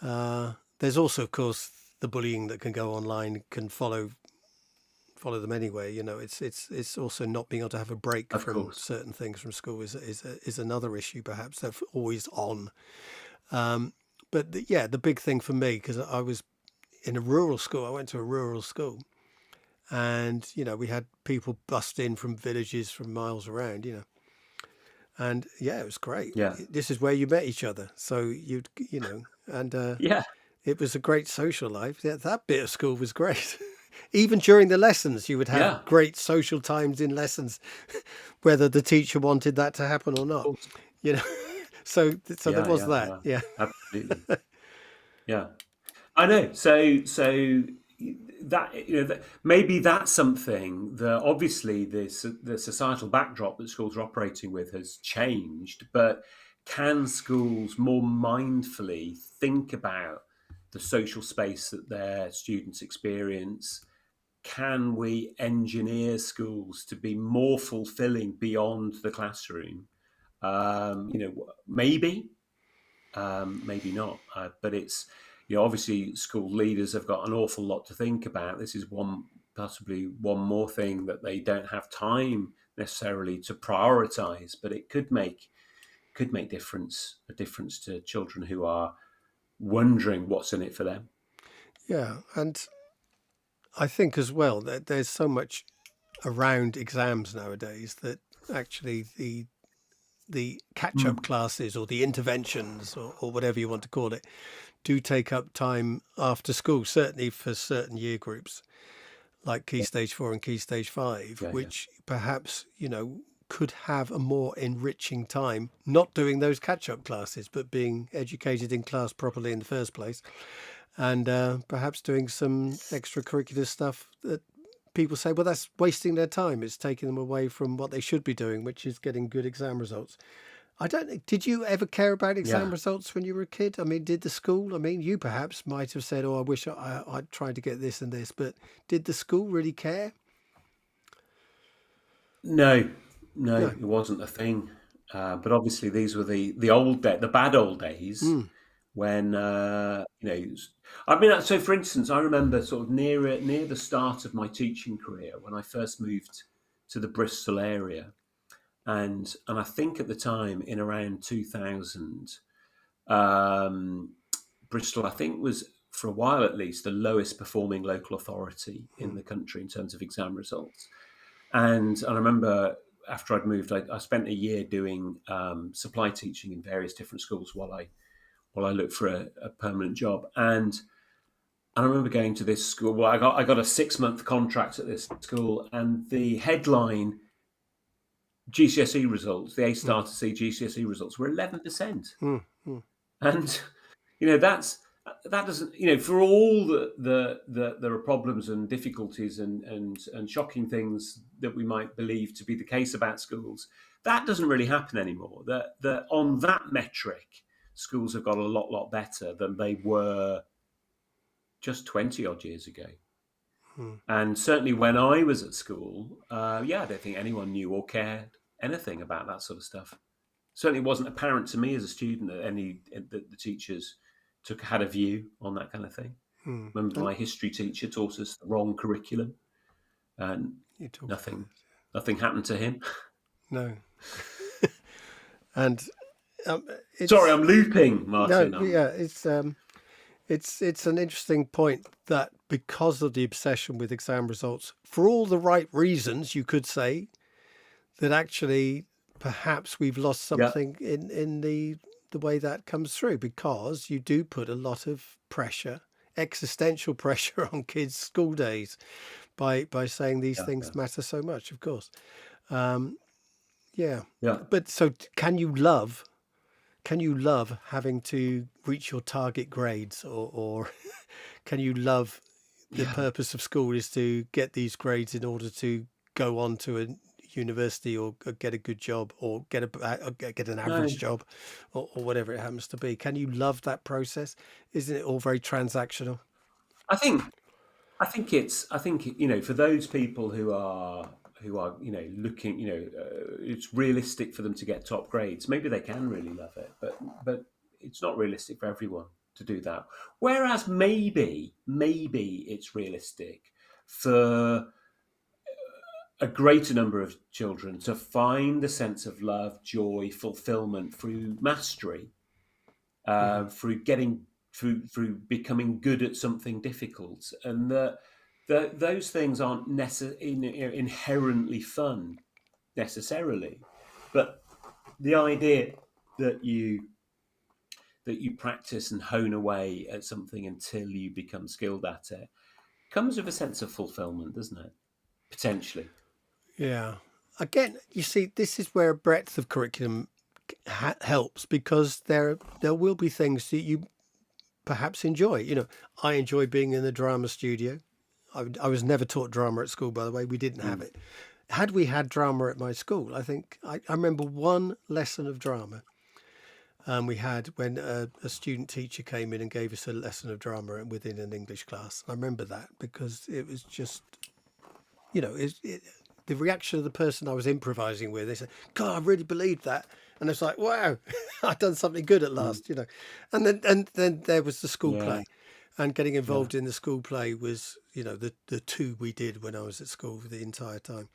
There's also, of course, the bullying that can go online can follow them anyway. It's also not being able to have a break Of from course. certain things from school is another issue. Perhaps they're always on. But the big thing for me, because I was in a rural school, I went to a rural school, and we had people bust in from villages from miles around, and it was great. Yeah. This is where you met each other, so and Yeah. it was a great social life. That bit of school was great. Even during the lessons, you would have Yeah. great social times in lessons, whether the teacher wanted that to happen or Of not. course. So there was that. Yeah. Absolutely. Yeah. I know. So that that maybe that's something that obviously the societal backdrop that schools are operating with has changed, but can schools more mindfully think about the social space that their students experience? Can we engineer schools to be more fulfilling beyond the classroom? Maybe, maybe not. But it's, obviously school leaders have got an awful lot to think about. This is possibly one more thing that they don't have time necessarily to prioritize, but it could make a difference to children who are wondering what's in it for them. Yeah, and I think as well that there's so much around exams nowadays that actually the catch-up classes or the interventions or whatever you want to call it do take up time after school, certainly for certain year groups like Key Stage 4 and Key Stage 5, Yeah, which perhaps, could have a more enriching time not doing those catch-up classes, but being educated in class properly in the first place. and perhaps doing some extracurricular stuff that people say, well, that's wasting their time. It's taking them away from what they should be doing, which is getting good exam results. I don't know. Did you ever care about exam Yeah. results when you were a kid? I mean, did the school? I mean, you perhaps might have said, "Oh, I wish I'd tried to get this and this," but did the school really care? No, No. it wasn't a thing. But obviously, these were the the bad old days Mm. when I mean. So, for instance, I remember sort of near the start of my teaching career when I first moved to the Bristol area, and I think at the time in around 2000, Bristol I think was for a while at least the lowest performing local authority in the country in terms of exam results. And I remember after I'd moved, I spent a year doing supply teaching in various different schools while I looked for a permanent job. And I remember going to this school. Well, I got a 6-month contract at this school, and the headline GCSE results, the A star to C GCSE results, were 11%. Mm. Mm. And that doesn't, for all the there are problems and difficulties and shocking things that we might believe to be the case about schools, that doesn't really happen anymore. That on that metric, schools have got a lot better than they were just 20 odd years ago. And certainly when I was at school, I don't think anyone knew or cared anything about that sort of stuff. Certainly wasn't apparent to me as a student that the teachers had a view on that kind of thing. Remember, my history teacher taught us the wrong curriculum, and nothing happened to him. No. And sorry, I'm looping, Martin. No, yeah, it's an interesting point that because of the obsession with exam results, for all the right reasons, you could say that actually perhaps we've lost something in the way that comes through, because you do put a lot of pressure, existential pressure on kids' school days by saying these things matter so much, of course. But so can you love having to reach your target grades, or can you love the purpose of school is to get these grades in order to go on to a university or get a good job or get an average job or whatever it happens to be? Can you love that process? Isn't it all very transactional? I think for those people who are looking, it's realistic for them to get top grades. Maybe they can really love it, but it's not realistic for everyone to do that. Whereas maybe it's realistic for a greater number of children to find a sense of love, joy, fulfillment through mastery, through becoming good at something difficult, and those things aren't inherently fun necessarily, but the idea that you practice and hone away at something until you become skilled at it comes with a sense of fulfillment, doesn't it? Potentially. Yeah. Again, you see, this is where breadth of curriculum helps, because there will be things that you perhaps enjoy. I enjoy being in the drama studio. I was never taught drama at school, by the way. We didn't have it. Had we had drama at my school, I think I remember one lesson of drama we had when a student teacher came in and gave us a lesson of drama within an English class. I remember that because it was just, the reaction of the person I was improvising with. They said, "God, I really believed that," and it's like, "Wow, I've done something good at last," And then there was the school play, and getting involved in the school play was, the two we did when I was at school for the entire time,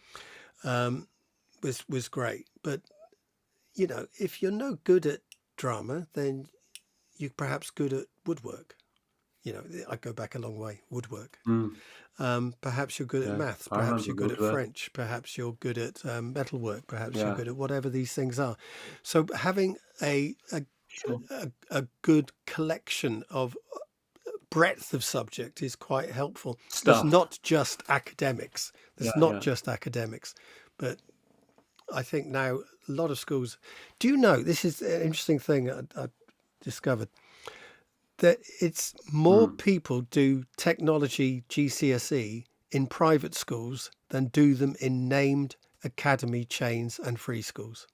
was great. But if you're no good at drama, then you're perhaps good at woodwork. I go back a long way. Woodwork. Perhaps you're good at maths. Perhaps you're good at French. Perhaps you're good at metalwork. Perhaps you're good at whatever these things are. So having a good collection of breadth of subject is quite helpful. There's not just academics. Just academics, but I think now a lot of schools. Do you know, this is an interesting thing I discovered. that it's more people do technology GCSE in private schools than do them in named academy chains and free schools.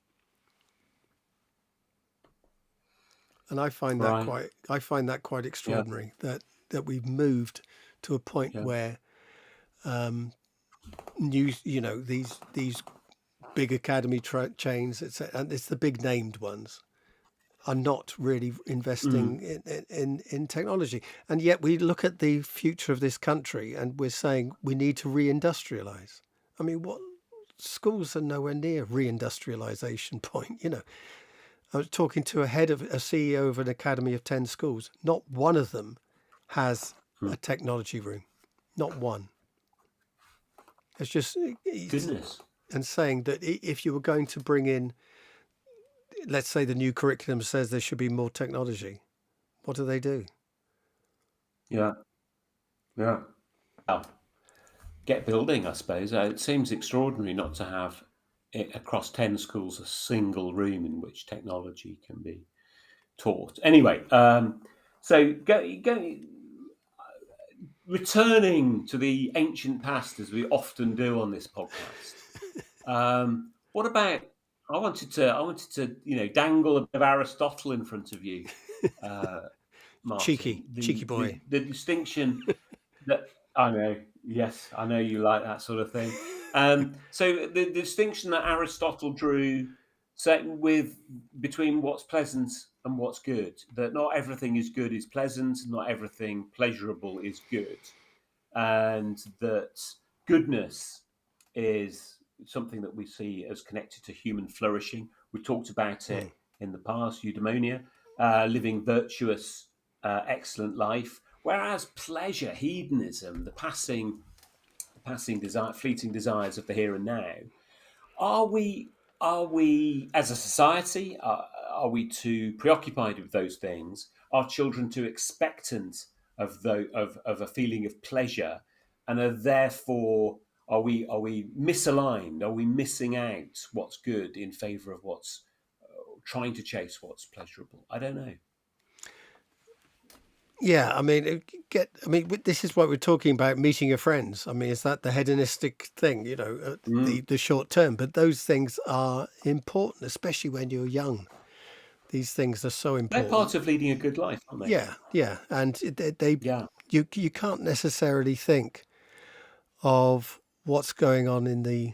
And I find that Right. quite Yeah. extraordinary that we've moved to a point Yeah. where these big academy chains, and it's the big named ones, are not really investing in technology. And yet we look at the future of this country and we're saying we need to reindustrialize. I mean, what schools are nowhere near reindustrialization point, you know. I was talking to a CEO of an academy of 10 schools. Not one of them has a technology room. Not one. It's just, Goodness. and saying that if you were going to bring in, let's say the new curriculum says there should be more technology, what do? Yeah. Yeah. Well, get building, I suppose. It seems extraordinary not to have it across 10 schools a single room in which technology can be taught. Anyway, so returning to the ancient past, as we often do on this podcast. What about? I wanted to dangle a bit of Aristotle in front of you, Martin. Cheeky boy. The distinction that I know. Yes, I know you like that sort of thing. So the distinction that Aristotle drew, between what's pleasant and what's good, that not everything is good is pleasant, not everything pleasurable is good, and that goodness is something that we see as connected to human flourishing. We talked about it in the past, eudaimonia, living virtuous, excellent life, whereas pleasure, hedonism, the passing desire, fleeting desires of the here and now, are we as a society, are we too preoccupied with those things? Are children too expectant of a feeling of pleasure, and are therefore are we misaligned? Are we missing out what's good in favour of what's trying to chase what's pleasurable? I don't know. Yeah, I mean, this is what we're talking about, meeting your friends. I mean, is that the hedonistic thing, you know, the short term? But those things are important, especially when you're young. These things are so important. They're part of leading a good life, aren't they? Yeah, and you can't necessarily think of what's going on in the,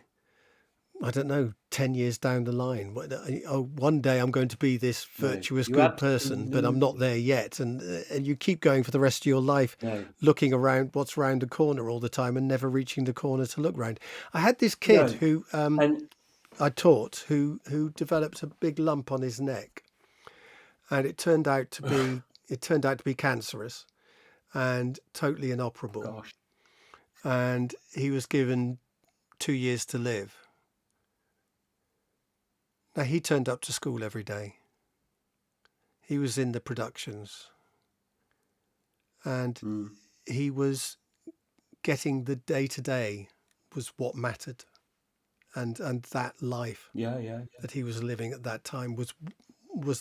I don't know, 10 years down the line. One day I'm going to be this virtuous, good person, but I'm not there yet. And you keep going for the rest of your life, looking around what's around the corner all the time and never reaching the corner to look round. I had this kid who I taught who developed a big lump on his neck, and it turned out to be cancerous and totally inoperable. Gosh. And he was given 2 years to live. Now, he turned up to school every day. He was in the productions. And he was getting the day-to-day was what mattered. And that life that he was living at that time was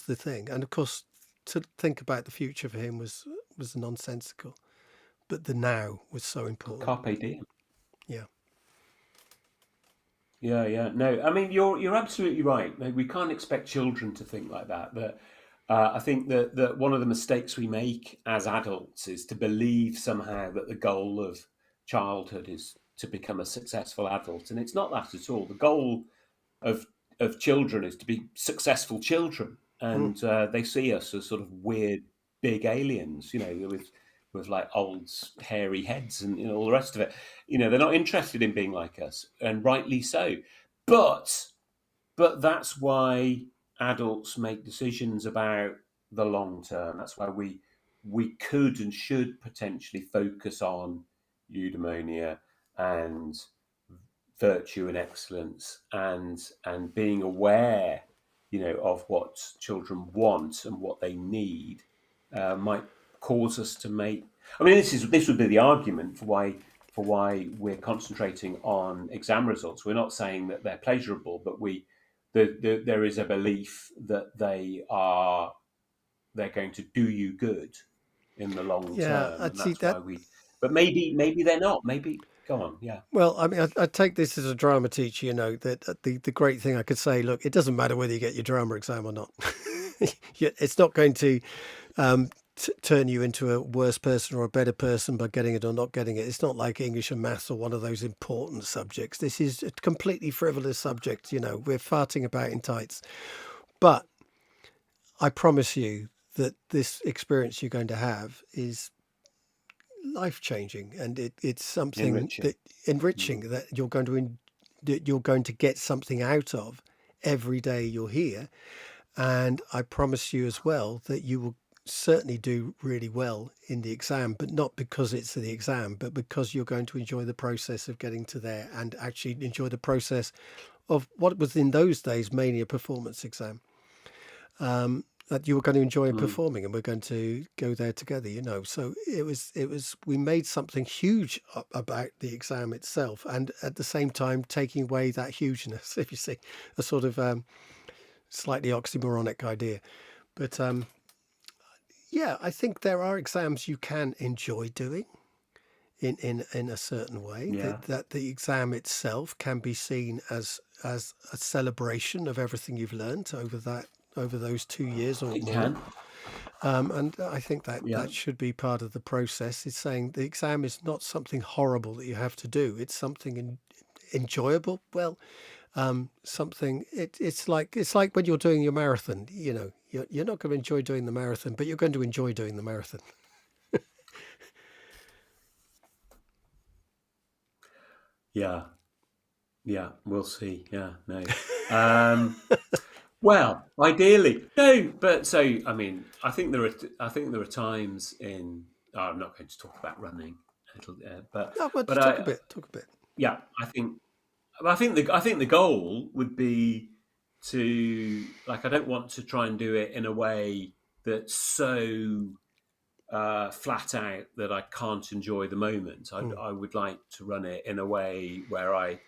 the thing. And, of course, to think about the future for him was nonsensical. But the now was so important. Carpe diem. Yeah. Yeah. No, I mean, you're absolutely right. We can't expect children to think like that. But I think that one of the mistakes we make as adults is to believe somehow that the goal of childhood is to become a successful adult, and it's not that at all. The goal of children is to be successful children, and they see us as sort of weird, big aliens, you know, with like old hairy heads and all the rest of it. You know, they're not interested in being like us, and rightly so. But that's why adults make decisions about the long term. That's why we could and should potentially focus on eudaimonia and virtue and excellence, and being aware, of what children want and what they need, might cause us to make. I mean, this would be the argument for why we're concentrating on exam results. We're not saying that they're pleasurable, but there is a belief that they're going to do you good, in the long Yeah, term, I'd and see that's why that. we. But maybe they're not. Maybe go on. Yeah. Well, I mean, I take this as a drama teacher, that the great thing I could say, look, it doesn't matter whether you get your drama exam or not. It's not going to turn you into a worse person or a better person by getting it or not getting it. It's not like English and maths or one of those important subjects. This is a completely frivolous subject. We're farting about in tights. But I promise you that this experience you're going to have is life changing, and it's something Enriching. that enriching that that you're going to get something out of every day you're here. And I promise you as well that you will certainly do really well in the exam, but not because it's the exam, but because you're going to enjoy the process of getting to there and actually enjoy the process of what was in those days mainly a performance exam. That you were going to enjoy performing, and we're going to go there together, So we made something huge about the exam itself, and at the same time taking away that hugeness, if you see, a sort of slightly oxymoronic idea. But yeah, I think there are exams you can enjoy doing in a certain way. Yeah. That the exam itself can be seen as a celebration of everything you've learned over those 2 years or It more. can. And I think that Yeah. that should be part of the process. It's saying the exam is not something horrible that you have to do. It's something enjoyable. Well, something. It's like when you're doing your marathon. You're not going to enjoy doing the marathon, but you're going to enjoy doing the marathon. Yeah. Yeah. We'll see. Yeah. No. Well, ideally, no. But so I mean, I think there are times in. Oh, I'm not going to talk about running, No, but but talk a bit. Talk a bit. yeah, I think the goal would be to I don't want to try and do it in a way that's so flat out that I can't enjoy the moment. I would like to run it in a way where I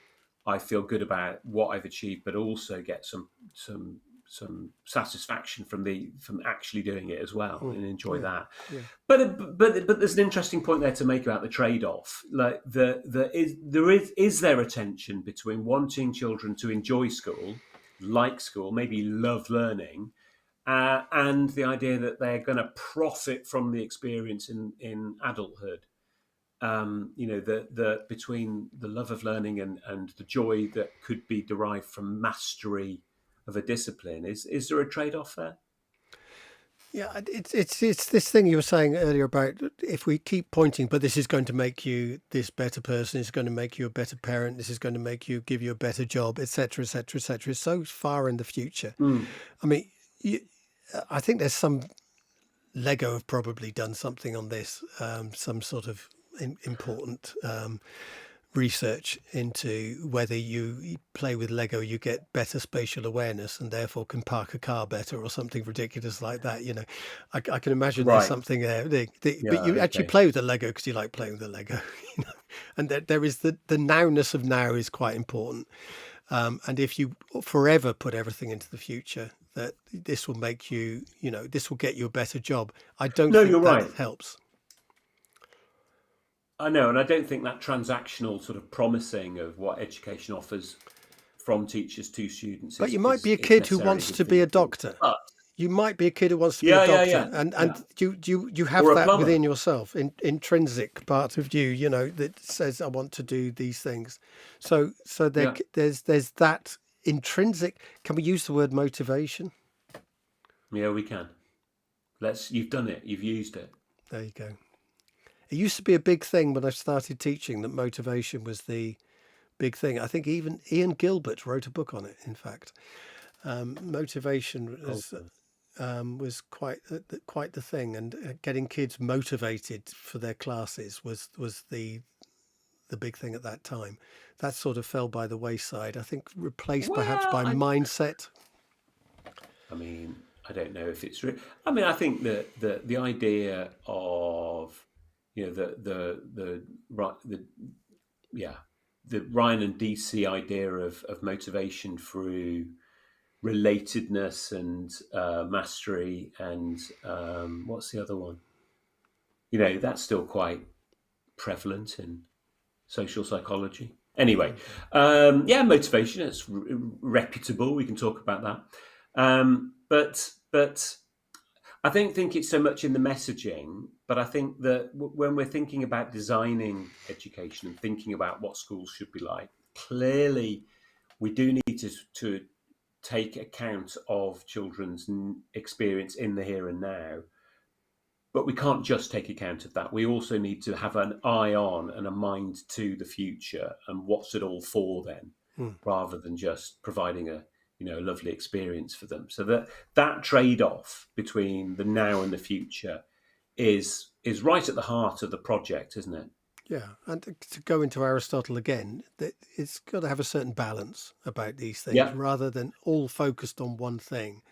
feel good about what I've achieved, but also get some satisfaction from actually doing it as well and enjoy Yeah, that. yeah. But there's an interesting point there to make about the trade-off. Like is there a tension between wanting children to enjoy school, like school, maybe love learning, and the idea that they're going to profit from the experience in adulthood. The between the love of learning and the joy that could be derived from mastery of a discipline. Is there a trade-off there? Yeah, it's this thing you were saying earlier about if we keep pointing, but this is going to make you this better person, it's going to make you a better parent, this is going to make you give you a better job, etc., etc., etc. It's so far in the future. I mean, I think there's some Lego have probably done something on this, some sort of important research into whether you play with Lego, you get better spatial awareness and therefore can park a car better or something ridiculous like that. I can imagine there's Right. something there. Yeah. But you actually Okay. play with the Lego because you like playing with the Lego. And there is the nowness of now is quite important. And if you forever put everything into the future, that this will make you, this will get you a better job. I don't No, think you're that right. helps. I know, and I don't think that transactional sort of promising of what education offers from teachers to students But is you might be a is kid who necessarily a wants good to thing be a at all. doctor. But You might be a kid who wants to be a yeah, yeah, doctor, yeah, and yeah. you have Or a that plumber. within yourself, intrinsic part of you, that says I want to do these things. So Yeah. there's that intrinsic. Can we use the word motivation? Yeah, we can. You've done it. You've used it. There you go. It used to be a big thing when I started teaching that motivation was the big thing. I think even Ian Gilbert wrote a book on it. In fact, motivation Oh, was quite the thing, and getting kids motivated for their classes was the big thing at that time. That sort of fell by the wayside. I think replaced perhaps well, by mindset. I mean, I don't know if it's true. I mean, I think that the idea of yeah the Ryan and DC idea of motivation through relatedness and mastery and what's the other one? that's still quite prevalent in social psychology. Anyway, motivation, it's reputable. We can talk about that. But I don't think it's so much in the messaging, but I think that when we're thinking about designing education and thinking about what schools should be like, clearly we do need to take account of children's experience in the here and now. But we can't just take account of that. We also need to have an eye on and a mind to the future and what's it all for then, rather than just providing a lovely experience for them. So that trade-off between the now and the future is right at the heart of the project, isn't it? Yeah, and to go into Aristotle again, it's got to have a certain balance about these things rather than all focused on one thing.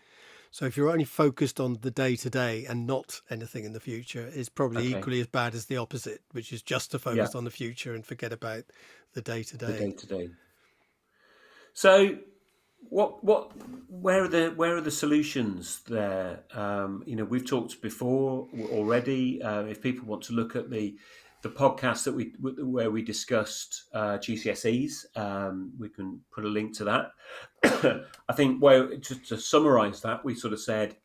So if you're only focused on the day-to-day and not anything in the future, it's probably equally as bad as the opposite, which is just to focus on the future and forget about the day-to-day. The day-to-day. So where are the solutions there? We've talked before already. If people want to look at the podcast where we discussed GCSEs, we can put a link to that. I think to summarise that, we sort of said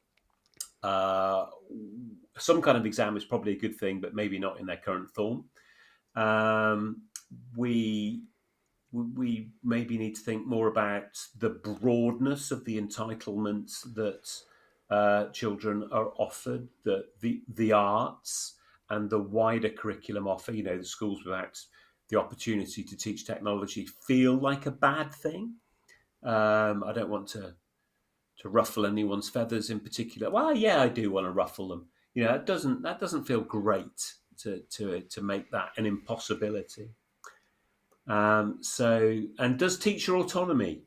some kind of exam is probably a good thing, but maybe not in their current form. We maybe need to think more about the broadness of the entitlements that children are offered, the arts and the wider curriculum offer. The schools without the opportunity to teach technology feel like a bad thing. I don't want to ruffle anyone's feathers in particular. Well, yeah, I do want to ruffle them. That doesn't feel great to make that an impossibility. And does teacher autonomy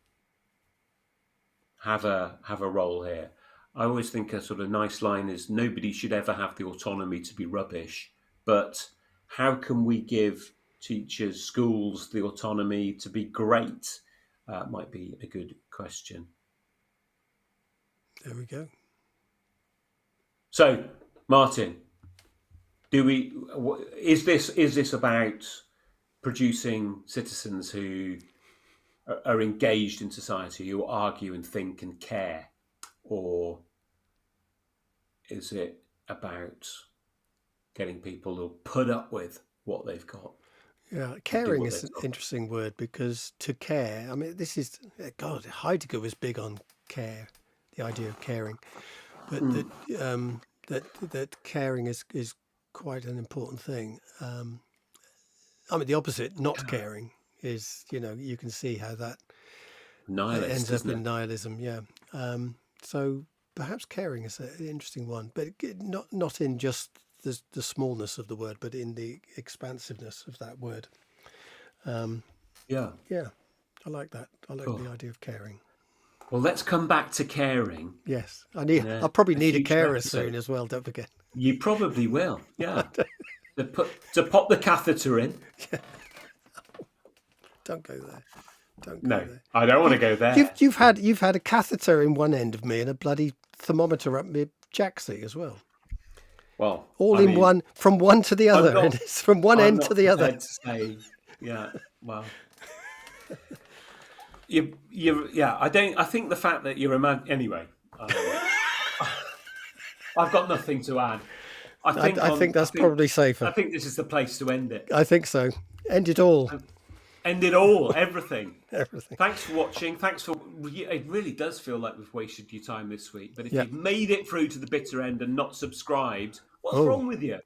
have a role here? I always think a sort of nice line is nobody should ever have the autonomy to be rubbish, but how can we give teachers, schools the autonomy to be great? Might be a good question. There we go. So, Martin, is this about producing citizens who are engaged in society, who argue and think and care, or is it about getting people to put up with what they've got? Yeah, caring is an interesting word, because to care, I mean, this is, God, Heidegger was big on care, the idea of caring, but that caring is quite an important thing. I mean, the opposite, not caring, is, you can see how that ends up in nihilism. Yeah. So perhaps caring is an interesting one, but not in just the smallness of the word, but in the expansiveness of that word. Yeah, I like that. I like the idea of caring. Well, let's come back to caring. Yes, I'll probably need a carer soon as well. Don't forget. You probably will. Yeah. to pop the catheter in. Yeah. Don't go there. Don't go there. I don't want to go there. You've had a catheter in one end of me and a bloody thermometer up my jacksie as well. Well, one, from one to the other. It's from one end to the other. To say, yeah. Well, I think the fact that you're a man. Anyway, I've got nothing to add. I think that's probably safer. I think this is the place to end it. I think so. End it all. End it all. Everything. Everything. Thanks for watching. It really does feel like we've wasted your time this week. But if you've made it through to the bitter end and not subscribed, what's wrong with you?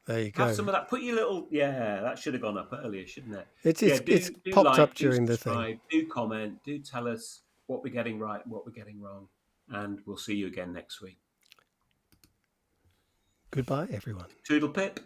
There you go. Have some of that. Put your little... Yeah, that should have gone up earlier, shouldn't it? It's popped up during the thing. Do comment. Do tell us what we're getting right and what we're getting wrong. And we'll see you again next week. Goodbye, everyone. Toodle pip.